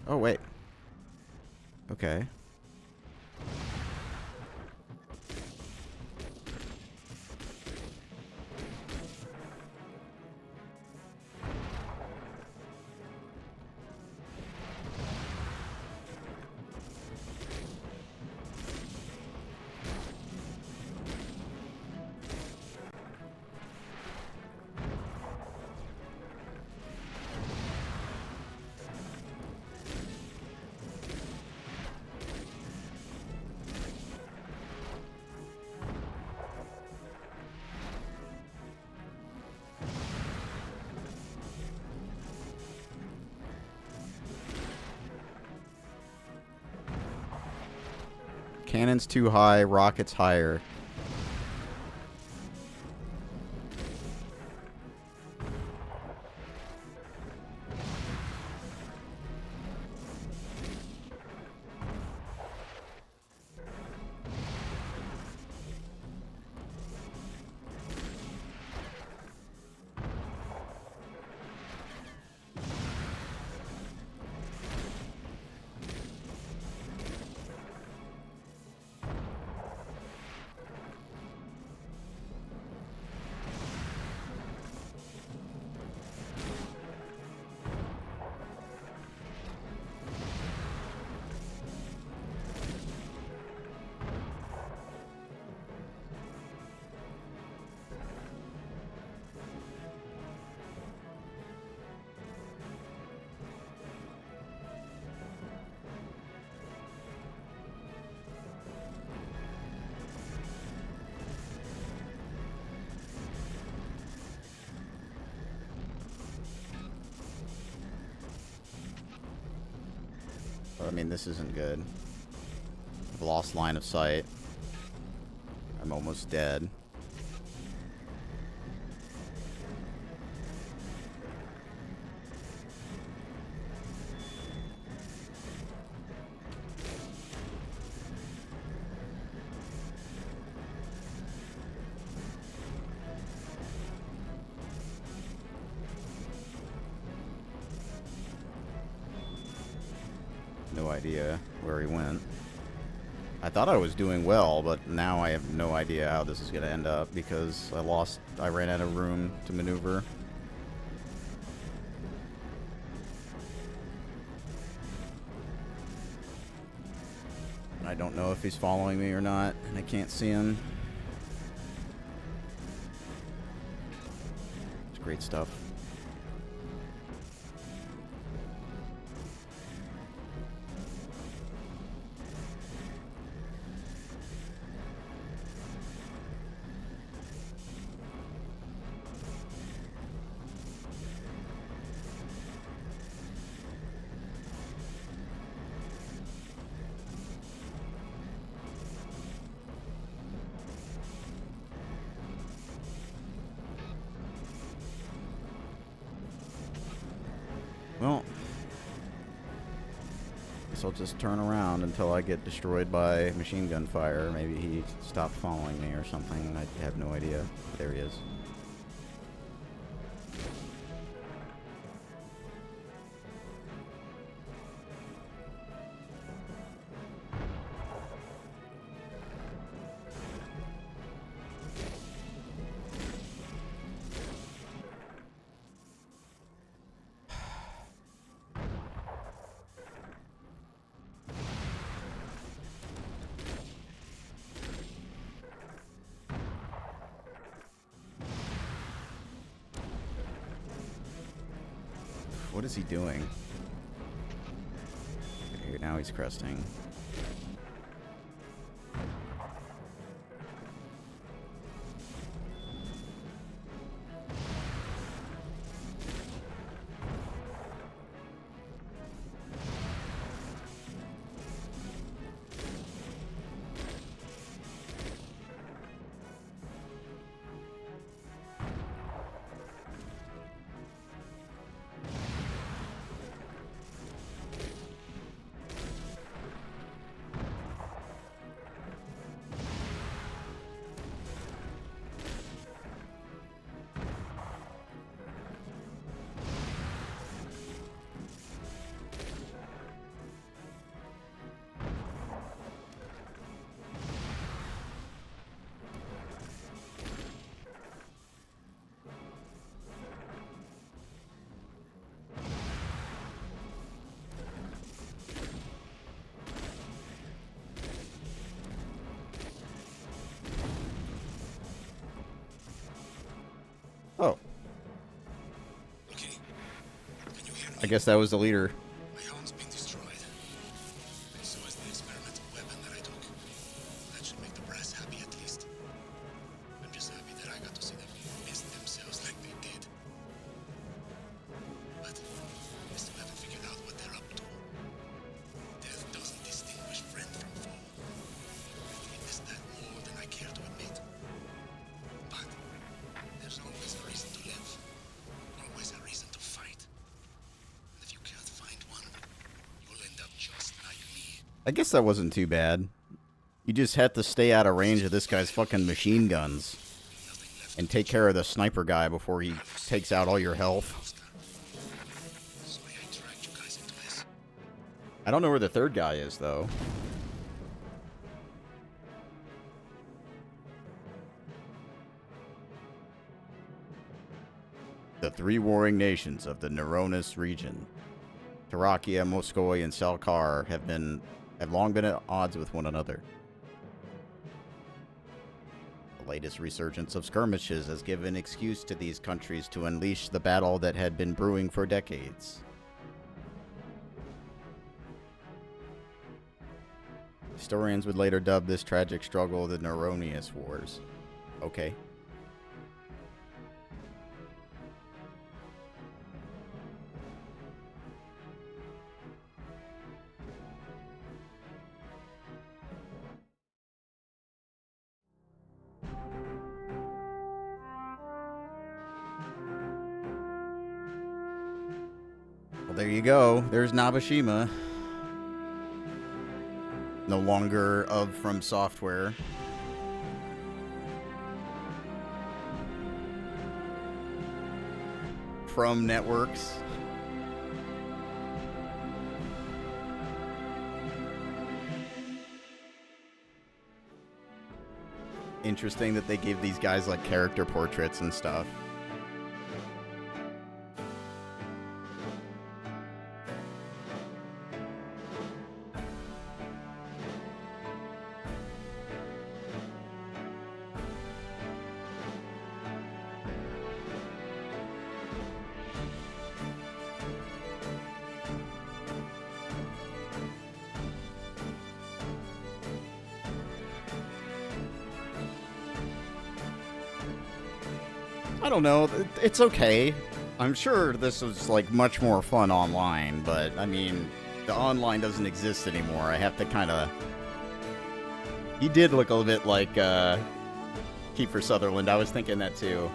Oh, wait. Okay. Cannons too high, rockets higher. I mean, this isn't good. I've lost line of sight. I'm almost dead. No idea where he went. I thought I was doing well, but now I have no idea how this is going to end up because I ran out of room to maneuver. I don't know if he's following me or not, and I can't see him. It's great stuff. Well, guess I'll just turn around until I get destroyed by machine gun fire. Maybe he stopped following me or something. I have no idea. There he is. What is he doing? Okay, now he's cresting. Oh. Okay. Can you hear me? I guess that was the leader. My hound's been destroyed. And so is the experimental weapon that I took. That should make the brass happy at least. I'm just happy that I got to see them miss themselves like they did. But I still haven't figured out what they're up to. Death doesn't distinguish friend from foe. I've witnessed that more than I care to admit. But there's always a reason to live. Always a reason to fight. And if you can't find one, you'll end up just like me. I guess that wasn't too bad. You just had to stay out of range of this guy's fucking machine guns Nothing left and take care of the sniper guy before he takes out all your health. Sorry I dragged you guys into this. I don't know where the third guy is, though. The three warring nations of the Neuronis region, Tarakia, Moskoy, and Salkar, have long been at odds with one another. The latest resurgence of skirmishes has given excuse to these countries to unleash the battle that had been brewing for decades. Historians would later dub this tragic struggle the Neuronius Wars. Okay. Well, there you go. There's Nabashima. No longer of Fromsoftware. From Networks. Interesting that they gave these guys like character portraits and stuff. I don't know. It's okay. I'm sure this was like much more fun online, but I mean, the online doesn't exist anymore. I have to kind of. He did look a little bit like Kiefer Sutherland. I was thinking that too.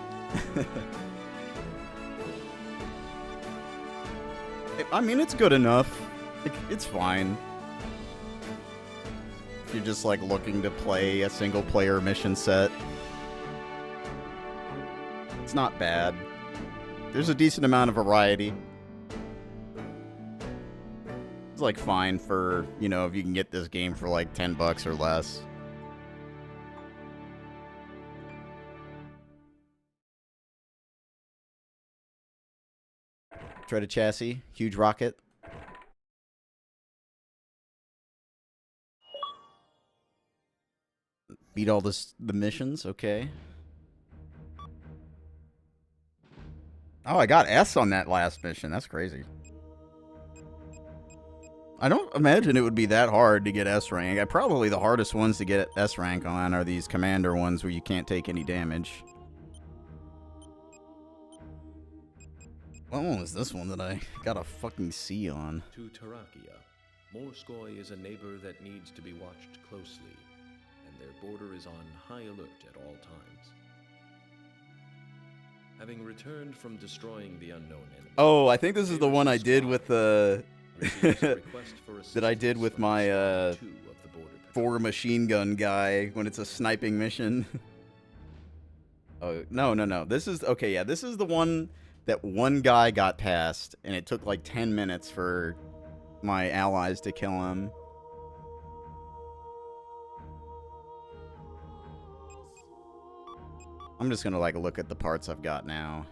I mean, it's good enough. It's fine. If you're just like looking to play a single player mission set. It's not bad. There's a decent amount of variety. It's like fine for, you know, if you can get this game for like $10 or less. Shredded chassis, huge rocket. Beat all the missions, okay. Oh, I got S on that last mission. That's crazy. I don't imagine it would be that hard to get S rank. Probably the hardest ones to get S rank on are these commander ones where you can't take any damage. What one was this one that I got a fucking C on? To Tarakia, Morskoy is a neighbor that needs to be watched closely, and their border is on high alert at all times. Having returned from destroying the unknown enemy... Oh, I think this is the one I did with the... receives a request for that I did with assistance my from Squad 2 of the Border Patrol. 4 machine gun guy when it's a sniping mission. Oh, no. This is... Okay, yeah, this is the one that one guy got past, and it took like 10 minutes for my allies to kill him. I'm just gonna, like, look at the parts I've got now.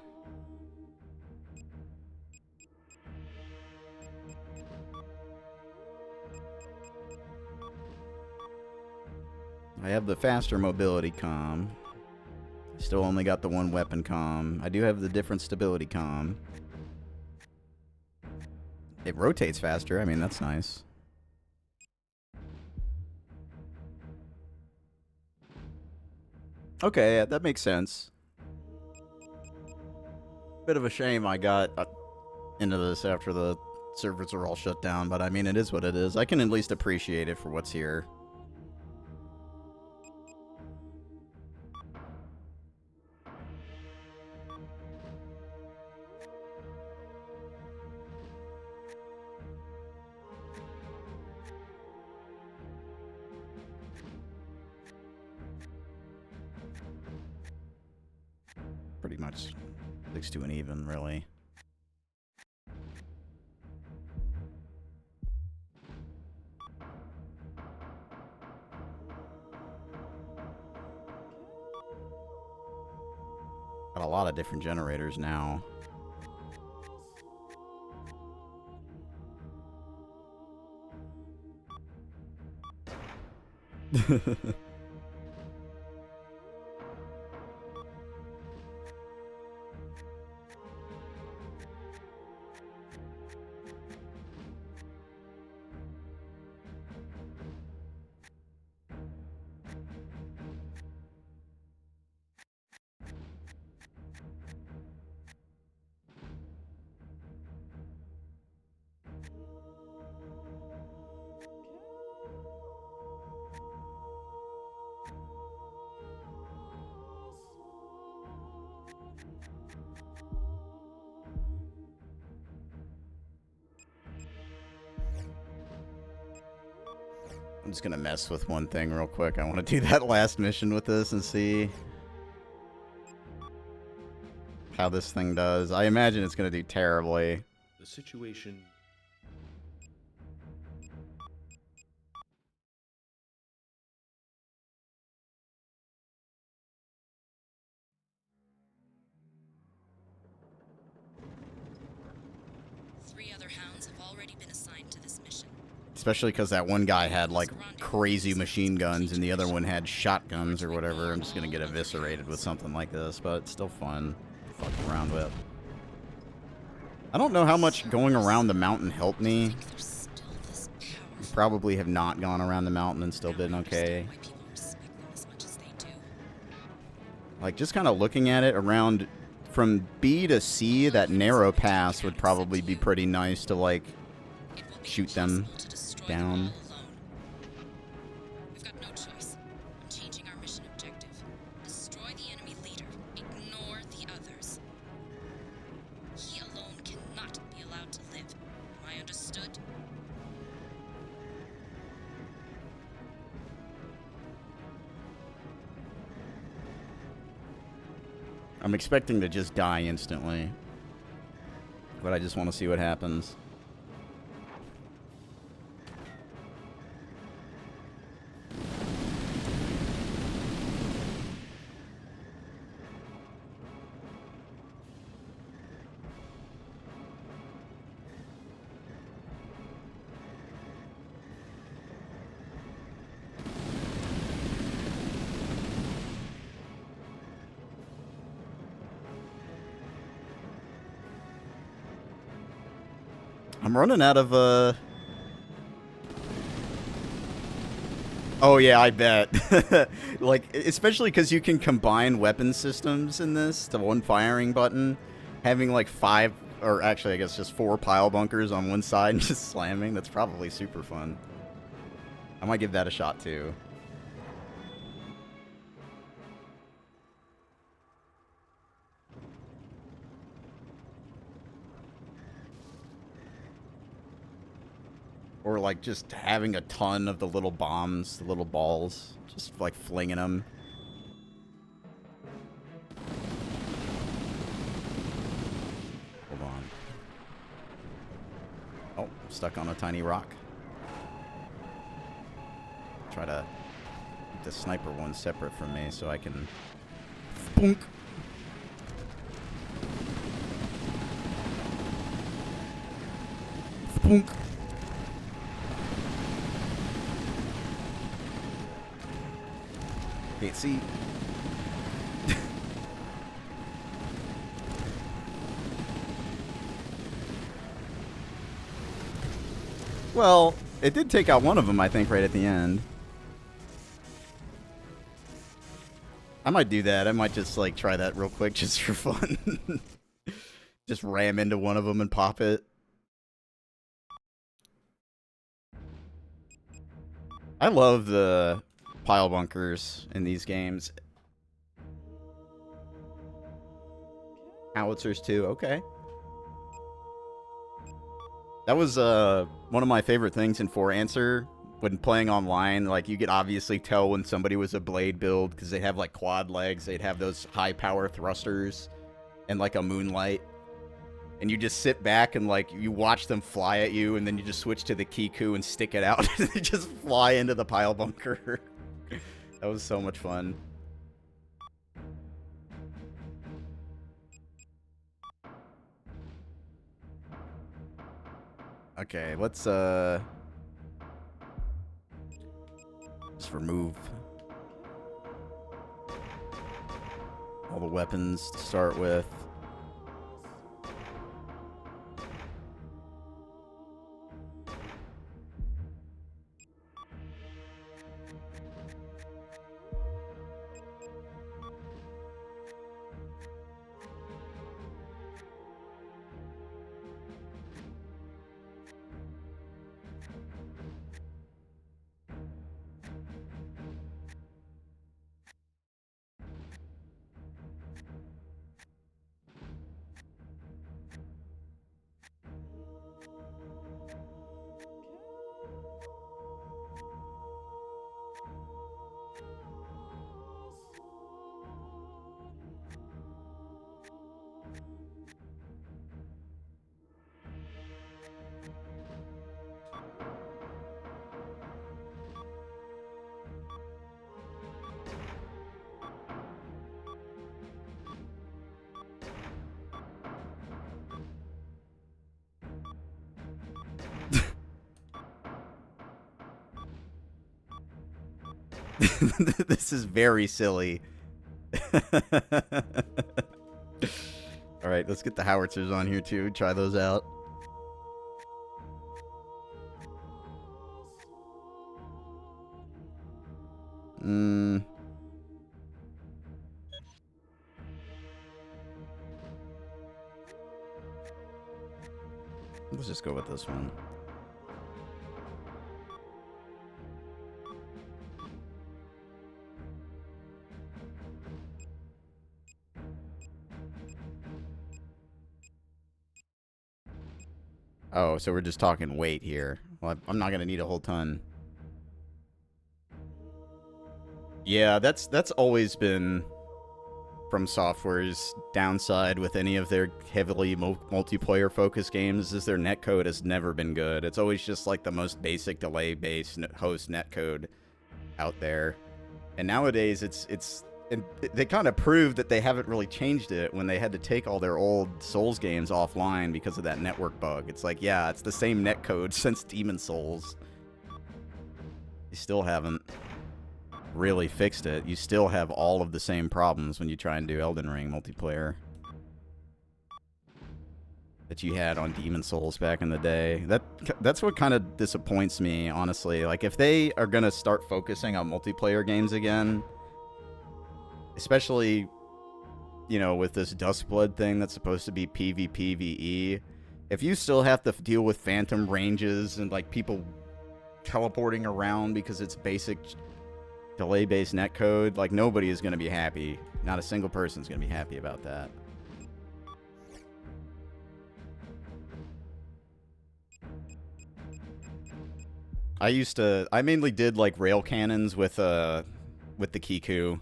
I have the faster mobility comm. Still only got the one weapon comm. I do have the different stability comm. It rotates faster. I mean, that's nice. Okay, yeah, that makes sense. Bit of a shame I got into this after the servers are all shut down, but I mean, it is what it is. I can at least appreciate it for what's here. Pretty much 6 to an even, really. Got a lot of different generators now. I'm just gonna mess with one thing real quick. I want to do that last mission with this and see how this thing does. I imagine it's gonna do terribly. The situation... Three other hounds have already been assigned to this mission. Especially because that one guy had, like, crazy machine guns and the other one had shotguns or whatever. I'm just going to get eviscerated with something like this, but it's still fun to fuck around with. I don't know how much going around the mountain helped me. Probably have not gone around the mountain and still been okay. Like, just kind of looking at it around from B to C, that narrow pass would probably be pretty nice to, like, shoot them down. We've got no choice. I'm changing our mission objective. Destroy the enemy leader. Ignore the others. He alone cannot be allowed to live. Am I understood? I'm expecting to just die instantly, but I just want to see what happens. I'm running out of, Oh, yeah, I bet. Like, especially because you can combine weapon systems in this to one firing button. Having, like, 5, or actually, I guess just 4 pile bunkers on one side and just slamming. That's probably super fun. I might give that a shot, too. Or, like, just having a ton of the little bombs, the little balls. Just, like, flinging them. Hold on. Oh, I'm stuck on a tiny rock. Try to keep the sniper one separate from me so I can... Boonk! Boonk! Can't see. Well, it did take out one of them, I think, right at the end. I might do that. I might just, like, try that real quick just for fun. Just ram into one of them and pop it. I love the pile bunkers in these games. Howitzers too, okay. That was one of my favorite things in 4 Answer when playing online. Like, you could obviously tell when somebody was a blade build because they have like quad legs. They'd have those high power thrusters and like a moonlight. And you just sit back and like you watch them fly at you, and then you just switch to the Kiku and stick it out and they just fly into the pile bunker. That was so much fun. Okay, let's just remove all the weapons to start with. This is very silly. Alright, let's get the howitzers on here too. Try those out. Let's just go with this one. Oh, so we're just talking weight here. Well, I'm not going to need a whole ton. Yeah, that's always been Fromsoftware's downside with any of their heavily multiplayer focused games is their netcode has never been good. It's always just like the most basic delay-based host netcode out there. And nowadays and they kind of proved that they haven't really changed it when they had to take all their old Souls games offline because of that network bug. It's like, yeah, it's the same netcode since Demon Souls. They still haven't really fixed it. You still have all of the same problems when you try and do Elden Ring multiplayer. that you had on Demon Souls back in the day. That's what kind of disappoints me, honestly. Like, if they are gonna start focusing on multiplayer games again, especially, you know, with this Dustblood thing that's supposed to be PvPvE, if you still have to deal with phantom ranges and like people teleporting around because it's basic delay-based netcode, like, nobody is gonna be happy. Not a single person's gonna be happy about that. I mainly did like rail cannons with the Kiku.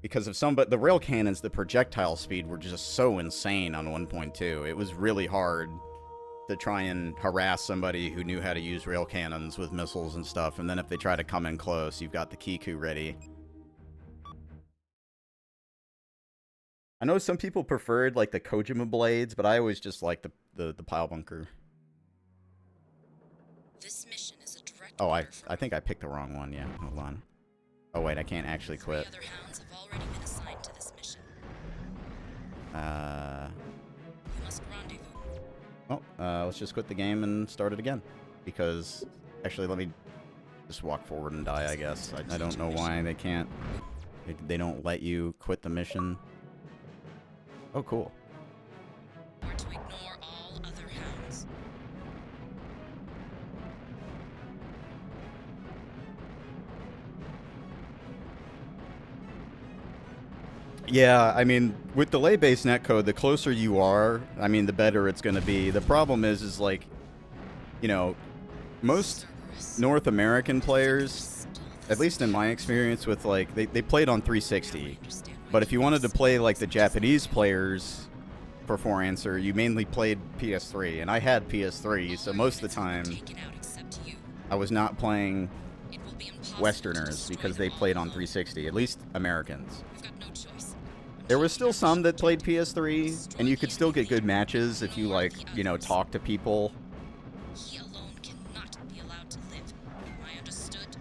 Because of the rail cannons, the projectile speed were just so insane on 1.2. It was really hard to try and harass somebody who knew how to use rail cannons with missiles and stuff. And then if they try to come in close, you've got the Kiku ready. I know some people preferred like the Kojima blades, but I always just liked the pile bunker. This mission is a direct Oh, order I think I picked the wrong one. Yeah, hold on. Oh wait, I can't actually quit. 3 other hounds have already been assigned to this mission. You must rendezvous. Oh, let's just quit the game and start it again. Because, actually, let me just walk forward and die, I guess. I don't know why they can't. They don't let you quit the mission. Oh, cool. Or to ignore all other hounds. Yeah, I mean, with delay-based netcode, the closer you are, I mean, the better it's going to be. The problem is like, you know, most North American players, at least in my experience with, like, they played on 360. But if you wanted to play, like, the Japanese players for 4-answer, you mainly played PS3. And I had PS3, so most of the time, I was not playing Westerners because they played on 360, at least Americans. There was still some that played PS3, and you could still get good matches if you, like, you know, talk to people. He alone cannot be allowed to live. Am I understood?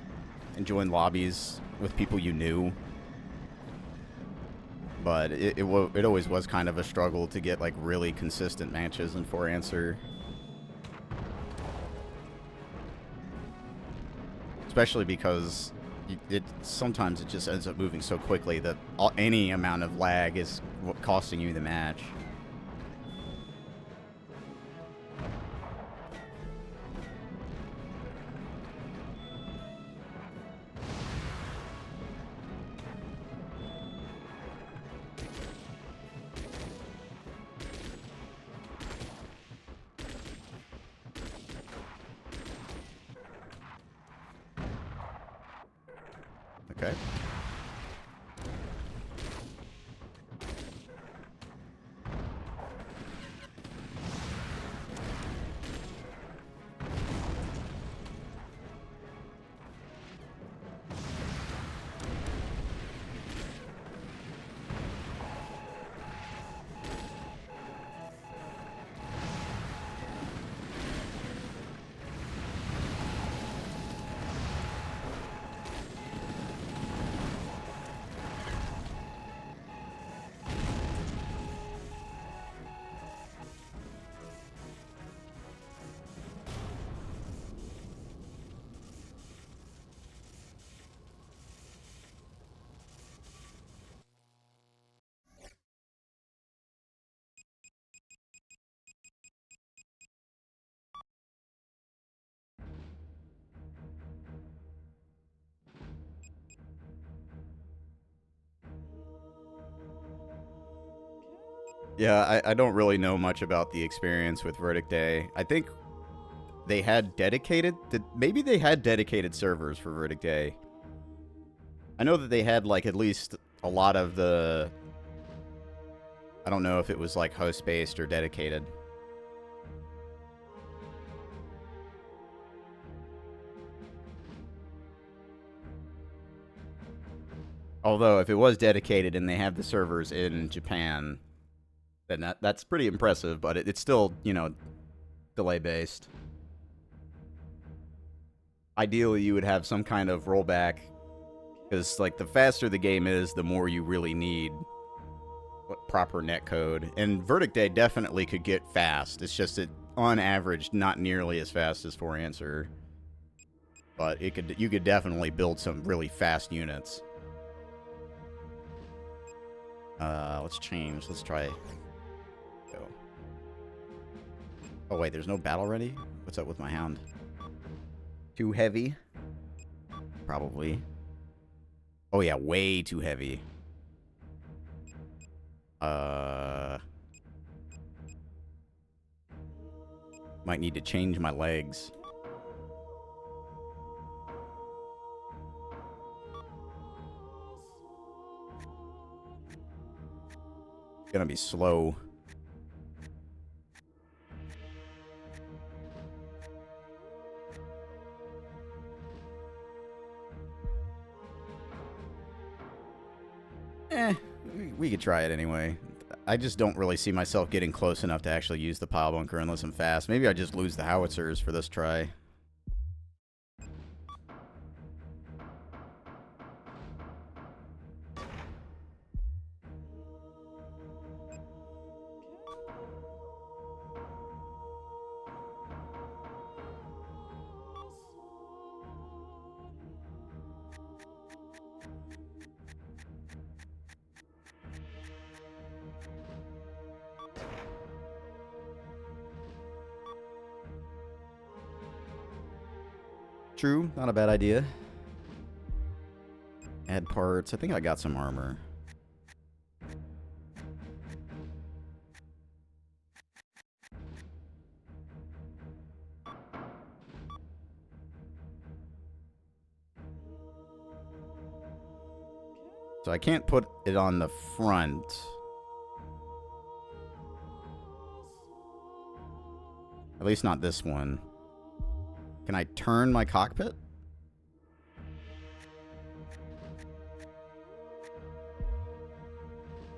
And join lobbies with people you knew. But it always was kind of a struggle to get, like, really consistent matches in 4-answer. Especially because sometimes it just ends up moving so quickly that any amount of lag is costing you the match. Okay. Yeah, I don't really know much about the experience with Verdict Day. I think they had maybe they had dedicated servers for Verdict Day. I know that they had, like, at least a lot of the... I don't know if it was, like, host-based or dedicated. Although, if it was dedicated and they have the servers in Japan, then that's pretty impressive, but it's still, you know, delay-based. Ideally, you would have some kind of rollback, because, like, the faster the game is, the more you really need proper netcode. And Verdict Day definitely could get fast. It's just that on average, not nearly as fast as 4Answer. But you could definitely build some really fast units. Let's change. Let's try. Go. Oh wait, there's no battle ready? What's up with my hound? Too heavy? Probably. Oh yeah, way too heavy. Might need to change my legs. Gonna be slow. We could try it anyway. I just don't really see myself getting close enough to actually use the pile bunker unless I'm fast. Maybe I just lose the howitzers for this try. True, not a bad idea. Add parts. I think I got some armor. So I can't put it on the front. At least not this one. Can I turn my cockpit?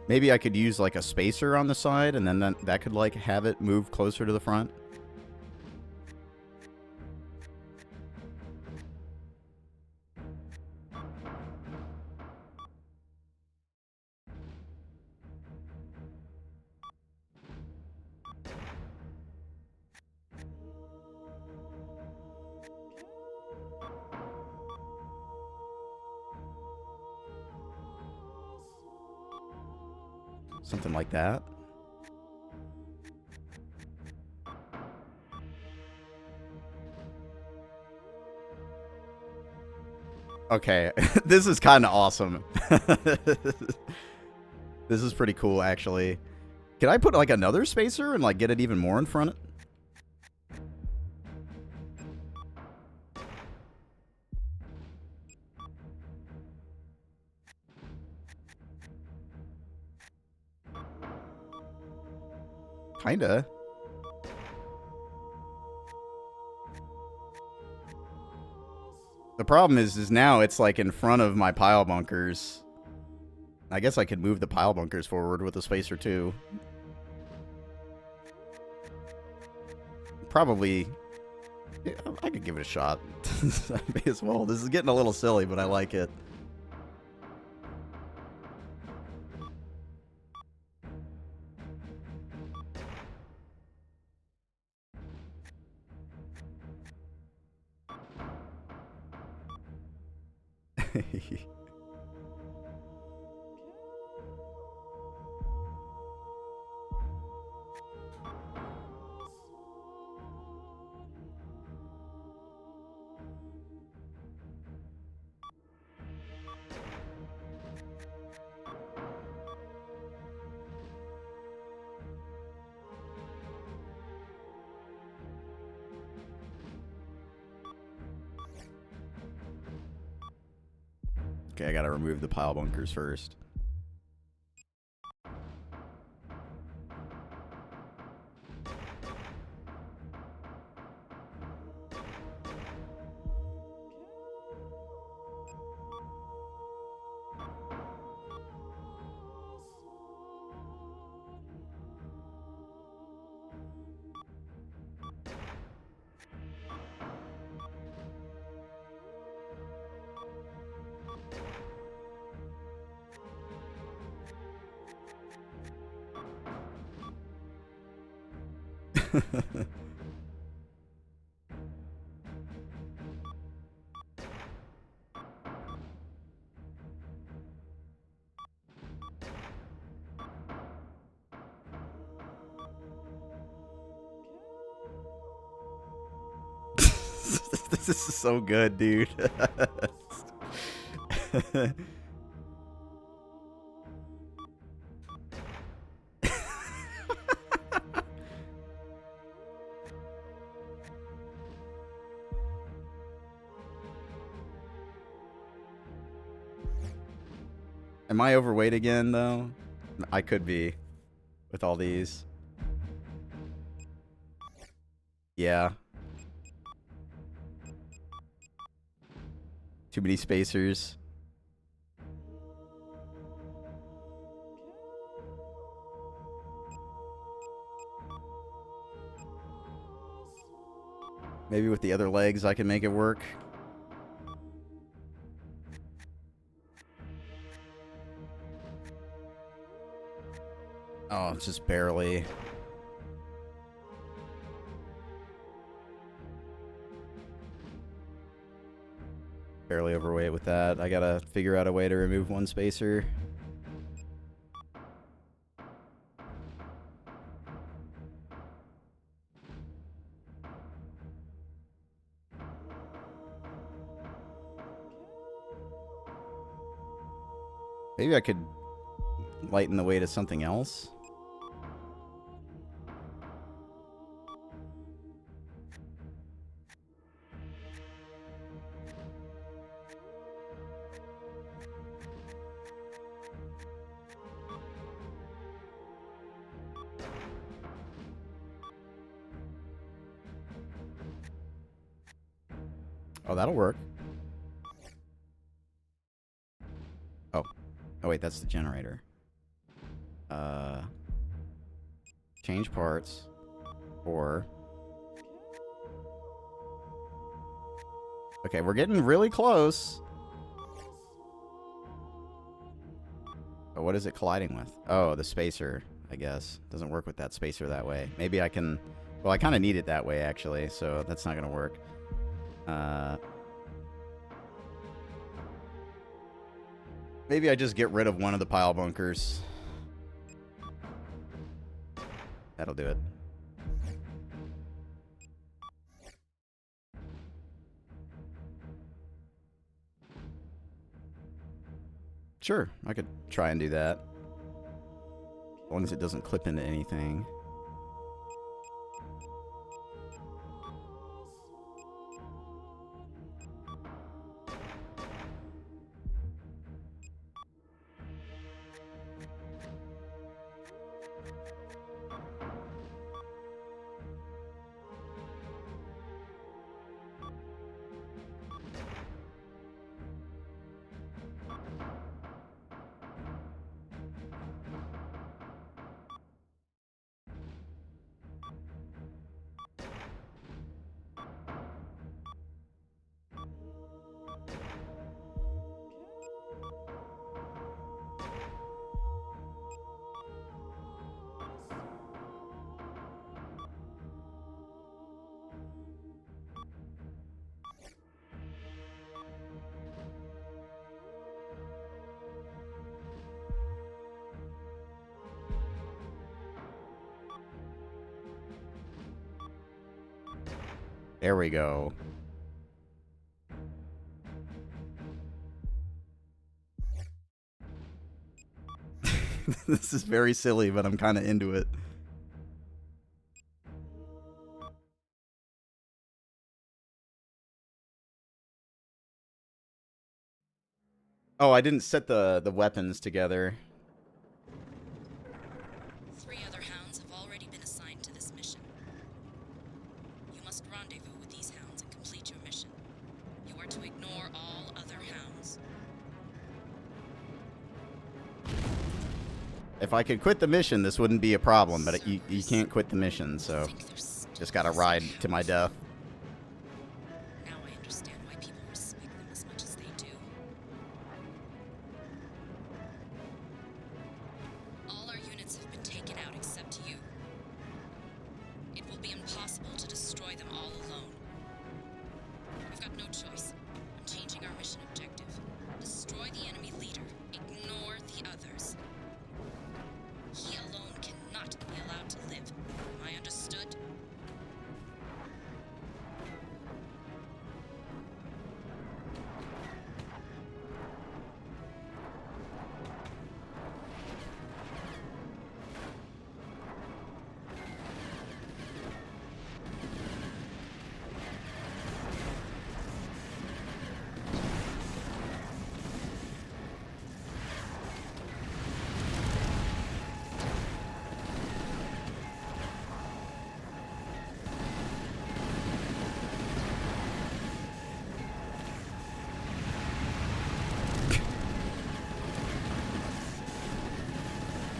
Maybe I could use like a spacer on the side and then that could like have it move closer to the front. Something like that. Okay, this is kind of awesome. This is pretty cool, actually. Can I put like another spacer and like get it even more in front? Kinda. The problem is now it's like in front of my pile bunkers. I guess I could move the pile bunkers forward with a spacer too. Probably. Yeah, I could give it a shot. I may as well. This is getting a little silly, but I like it. Okay, I gotta remove the pile bunkers first. This is so good, dude. Am I overweight again, though? I could be with all these. Yeah. Too many spacers. Maybe with the other legs I can make it work. Oh, just barely. Barely overweight with that. I gotta figure out a way to remove one spacer. Maybe I could lighten the weight of something else. Oh, that'll work. Oh. Oh, wait, that's the generator. Change parts. Or... Okay, we're getting really close. Oh, what is it colliding with? Oh, the spacer, I guess. Doesn't work with that spacer that way. Maybe I can... Well, I kind of need it that way, actually, so that's not going to work. Maybe I just get rid of one of the pile bunkers. That'll do it. Sure, I could try and do that. As long as it doesn't clip into anything. There we go. This is very silly, but I'm kind of into it. Oh, I didn't set the weapons together. 3 other hounds have already been assigned to this mission. You must rendezvous with these hounds and complete your mission. You are to ignore all other hounds. If I could quit the mission, this wouldn't be a problem, but you can't quit the mission, so just gotta ride to my death. Now I understand why people respect them as much as they do. All our units have been taken out except you. It will be impossible to destroy them all alone. We've got no choice. I'm changing our mission objective. Destroy the enemy leader. Ignore the others. He alone cannot be allowed to live. Am I understood?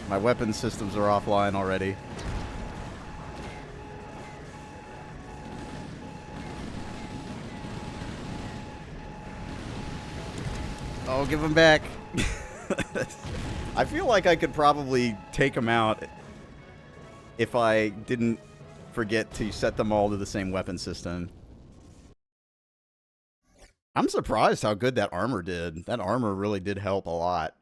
My weapon systems are offline already. Oh, give them back. I feel like I could probably take them out if I didn't forget to set them all to the same weapon system. I'm surprised how good that armor did. That armor really did help a lot.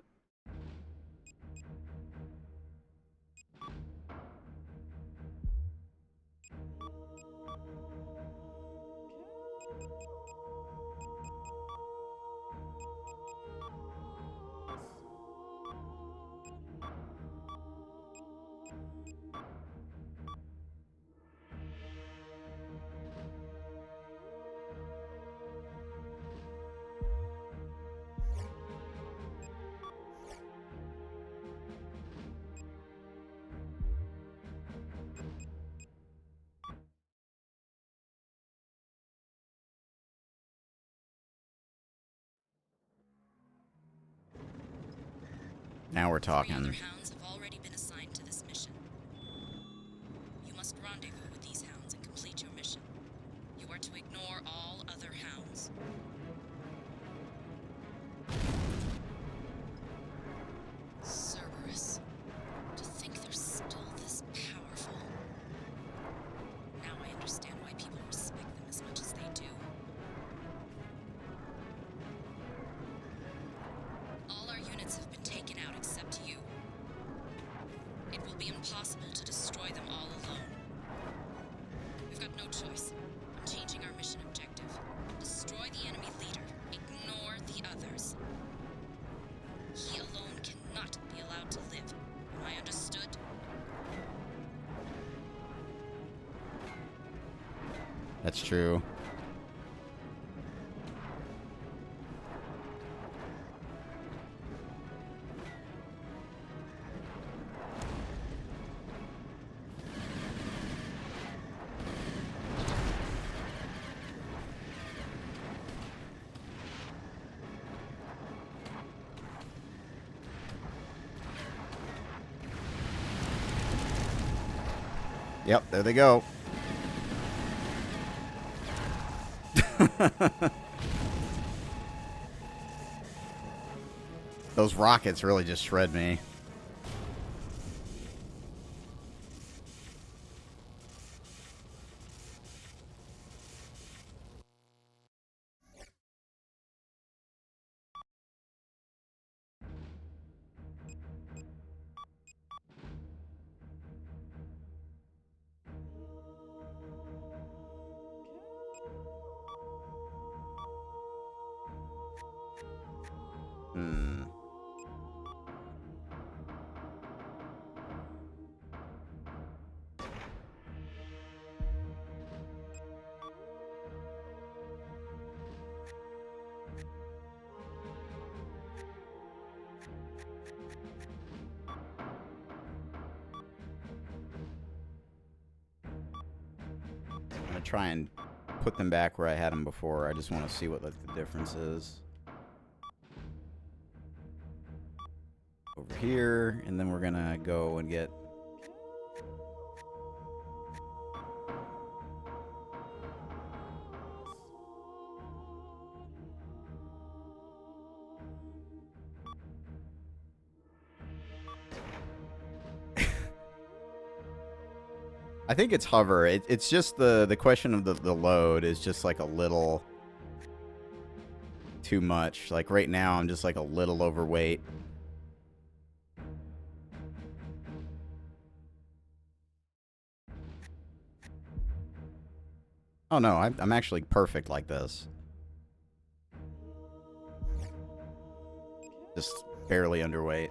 Now we're 3 other talking. hounds have already been assigned to this mission. You must rendezvous with these hounds and complete your mission. You are to ignore all other hounds. Cerberus. To think they're still this powerful. Now I understand why people respect them as much as they do. All our units have been taken out except you. It will be impossible to destroy them all alone. We've got no choice. I'm changing our mission objective. Destroy the enemy leader. Ignore the others. He alone cannot be allowed to live. Am I understood? That's true. Yep, there they go. Those rockets really just shred me. Hmm. I'm gonna try and put them back where I had them before. I just want to see what the difference is. Over here, and then we're gonna go and get... I think it's hover. It's just the question of the load is just like a little too much. Like right now, I'm just like a little overweight. Oh no, I'm actually perfect like this. Just barely underweight.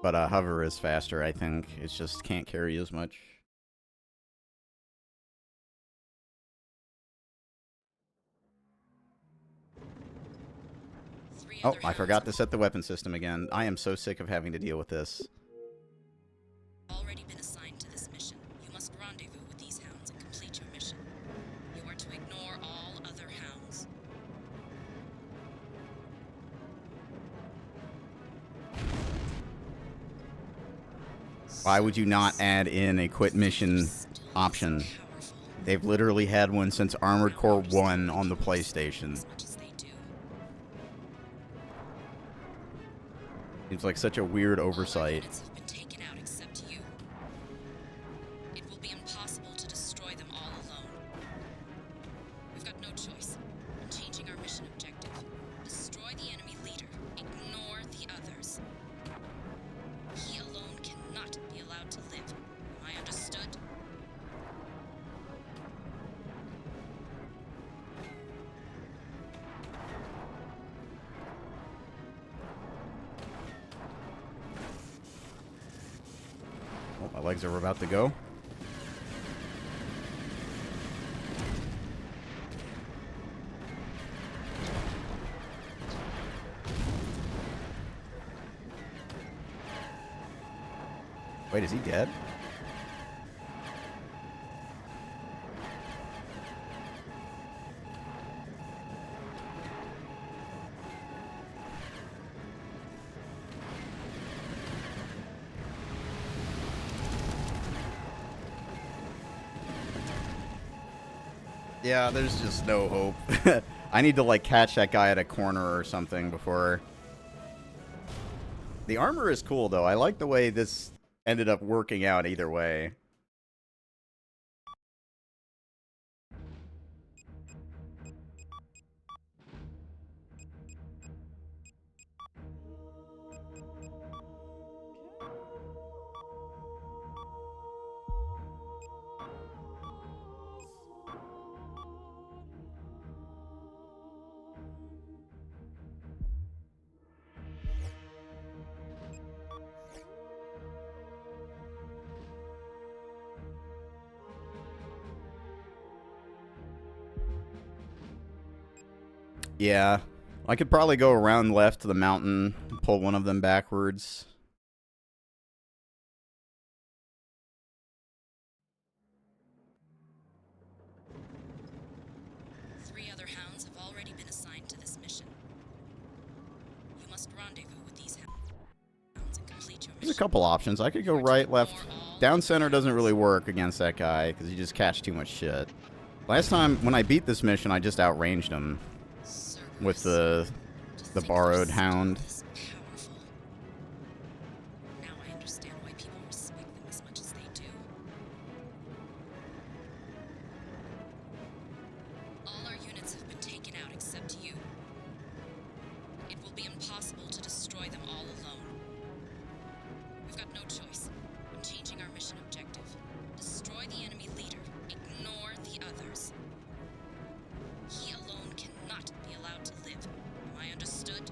But hover is faster, I think. It just can't carry as much. Oh, I forgot to set the weapon system again. I am so sick of having to deal with this. Already been assigned to this mission. You must rendezvous with these hounds and complete your mission. You are to ignore all other hounds. Why would you not add in a quit mission option? They've literally had one since Armored Core 1 on the PlayStation. Seems like such a weird oversight. Have been taken out except you. It will be impossible to destroy them all alone. We've got no choice. I'm changing our mission objective. Destroy the enemy leader. Ignore the others. He alone cannot be allowed to live. Am I understood? Oh, my legs are about to go. Wait, is he dead? Yeah, there's just no hope. I need to, like, catch that guy at a corner or something before... The armor is cool, though. I like the way this ended up working out either way. Yeah. I could probably go around left to the mountain, pull one of them backwards. Three other hounds have already been assigned to this mission. You must rendezvous with these hounds and complete your mission. There's a couple options. I could go right, left. Down center doesn't really work against that guy because you just catch too much shit. Last time, when I beat this mission, I just outranged him with the borrowed hound. Now I understand why people respect them as much as they do. All our units have been taken out except you. It will be impossible to destroy them all alone. We've got no choice. I'm changing our mission objective. Destroy the enemy leader. Ignore the others. He alone cannot be allowed to live. Am I understood?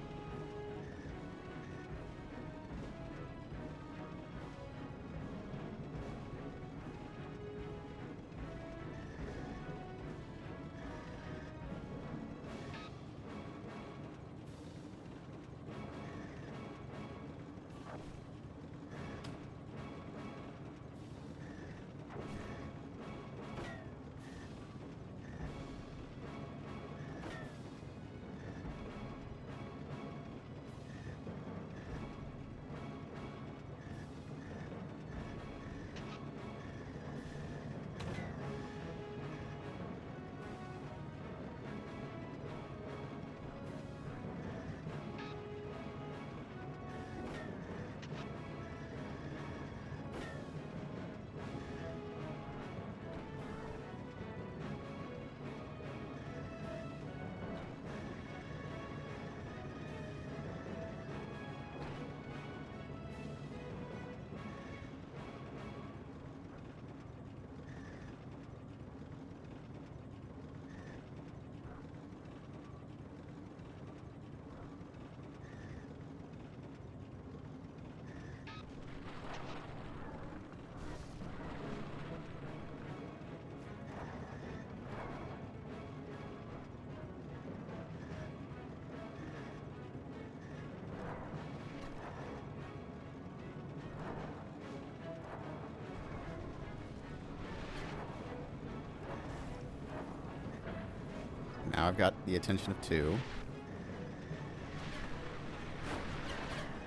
Now I've got the attention of 2.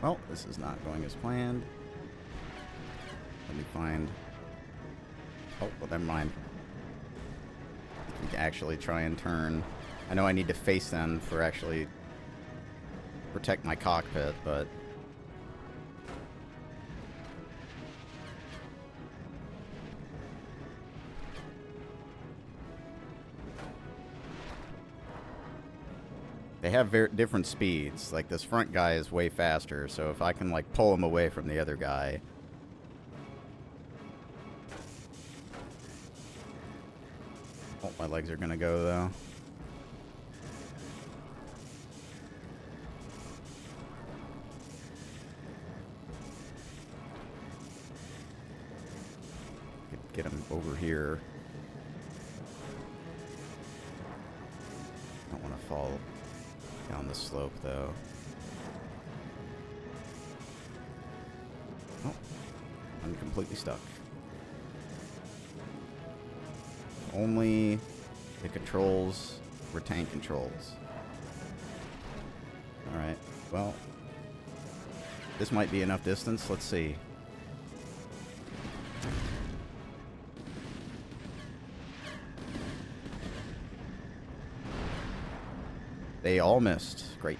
Well, this is not going as planned. Let me find... Oh, well, never mind. We can actually try and turn... I know I need to face them for actually protect my cockpit, but... They have very different speeds. Like, this front guy is way faster, so if I can, like, pull him away from the other guy... Oh, my legs are gonna go, though. Get him over here. Don't want to fall down the slope, though. Oh, I'm completely stuck. Only the controls were tank controls. Alright, well, this might be enough distance. Let's see. They all missed. Great.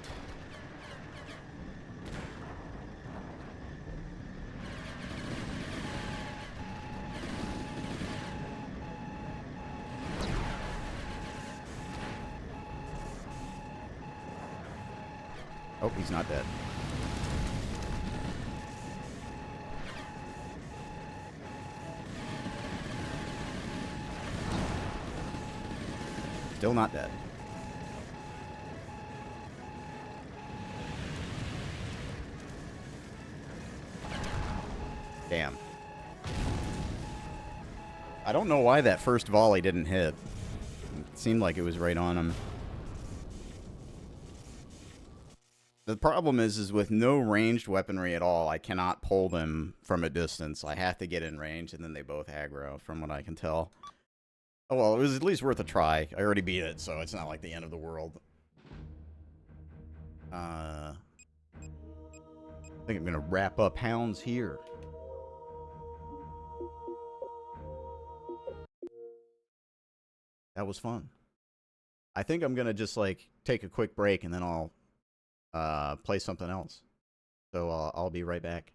Oh, he's not dead. Still not dead. Damn. I don't know why that first volley didn't hit. It seemed like it was right on him. The problem is with no ranged weaponry at all, I cannot pull them from a distance. I have to get in range, and then they both aggro, from what I can tell. Oh, well, it was at least worth a try. I already beat it, so it's not like the end of the world. I think I'm going to wrap up Hounds here. That was fun. I think I'm going to just, like, take a quick break, and then I'll play something else. So I'll be right back.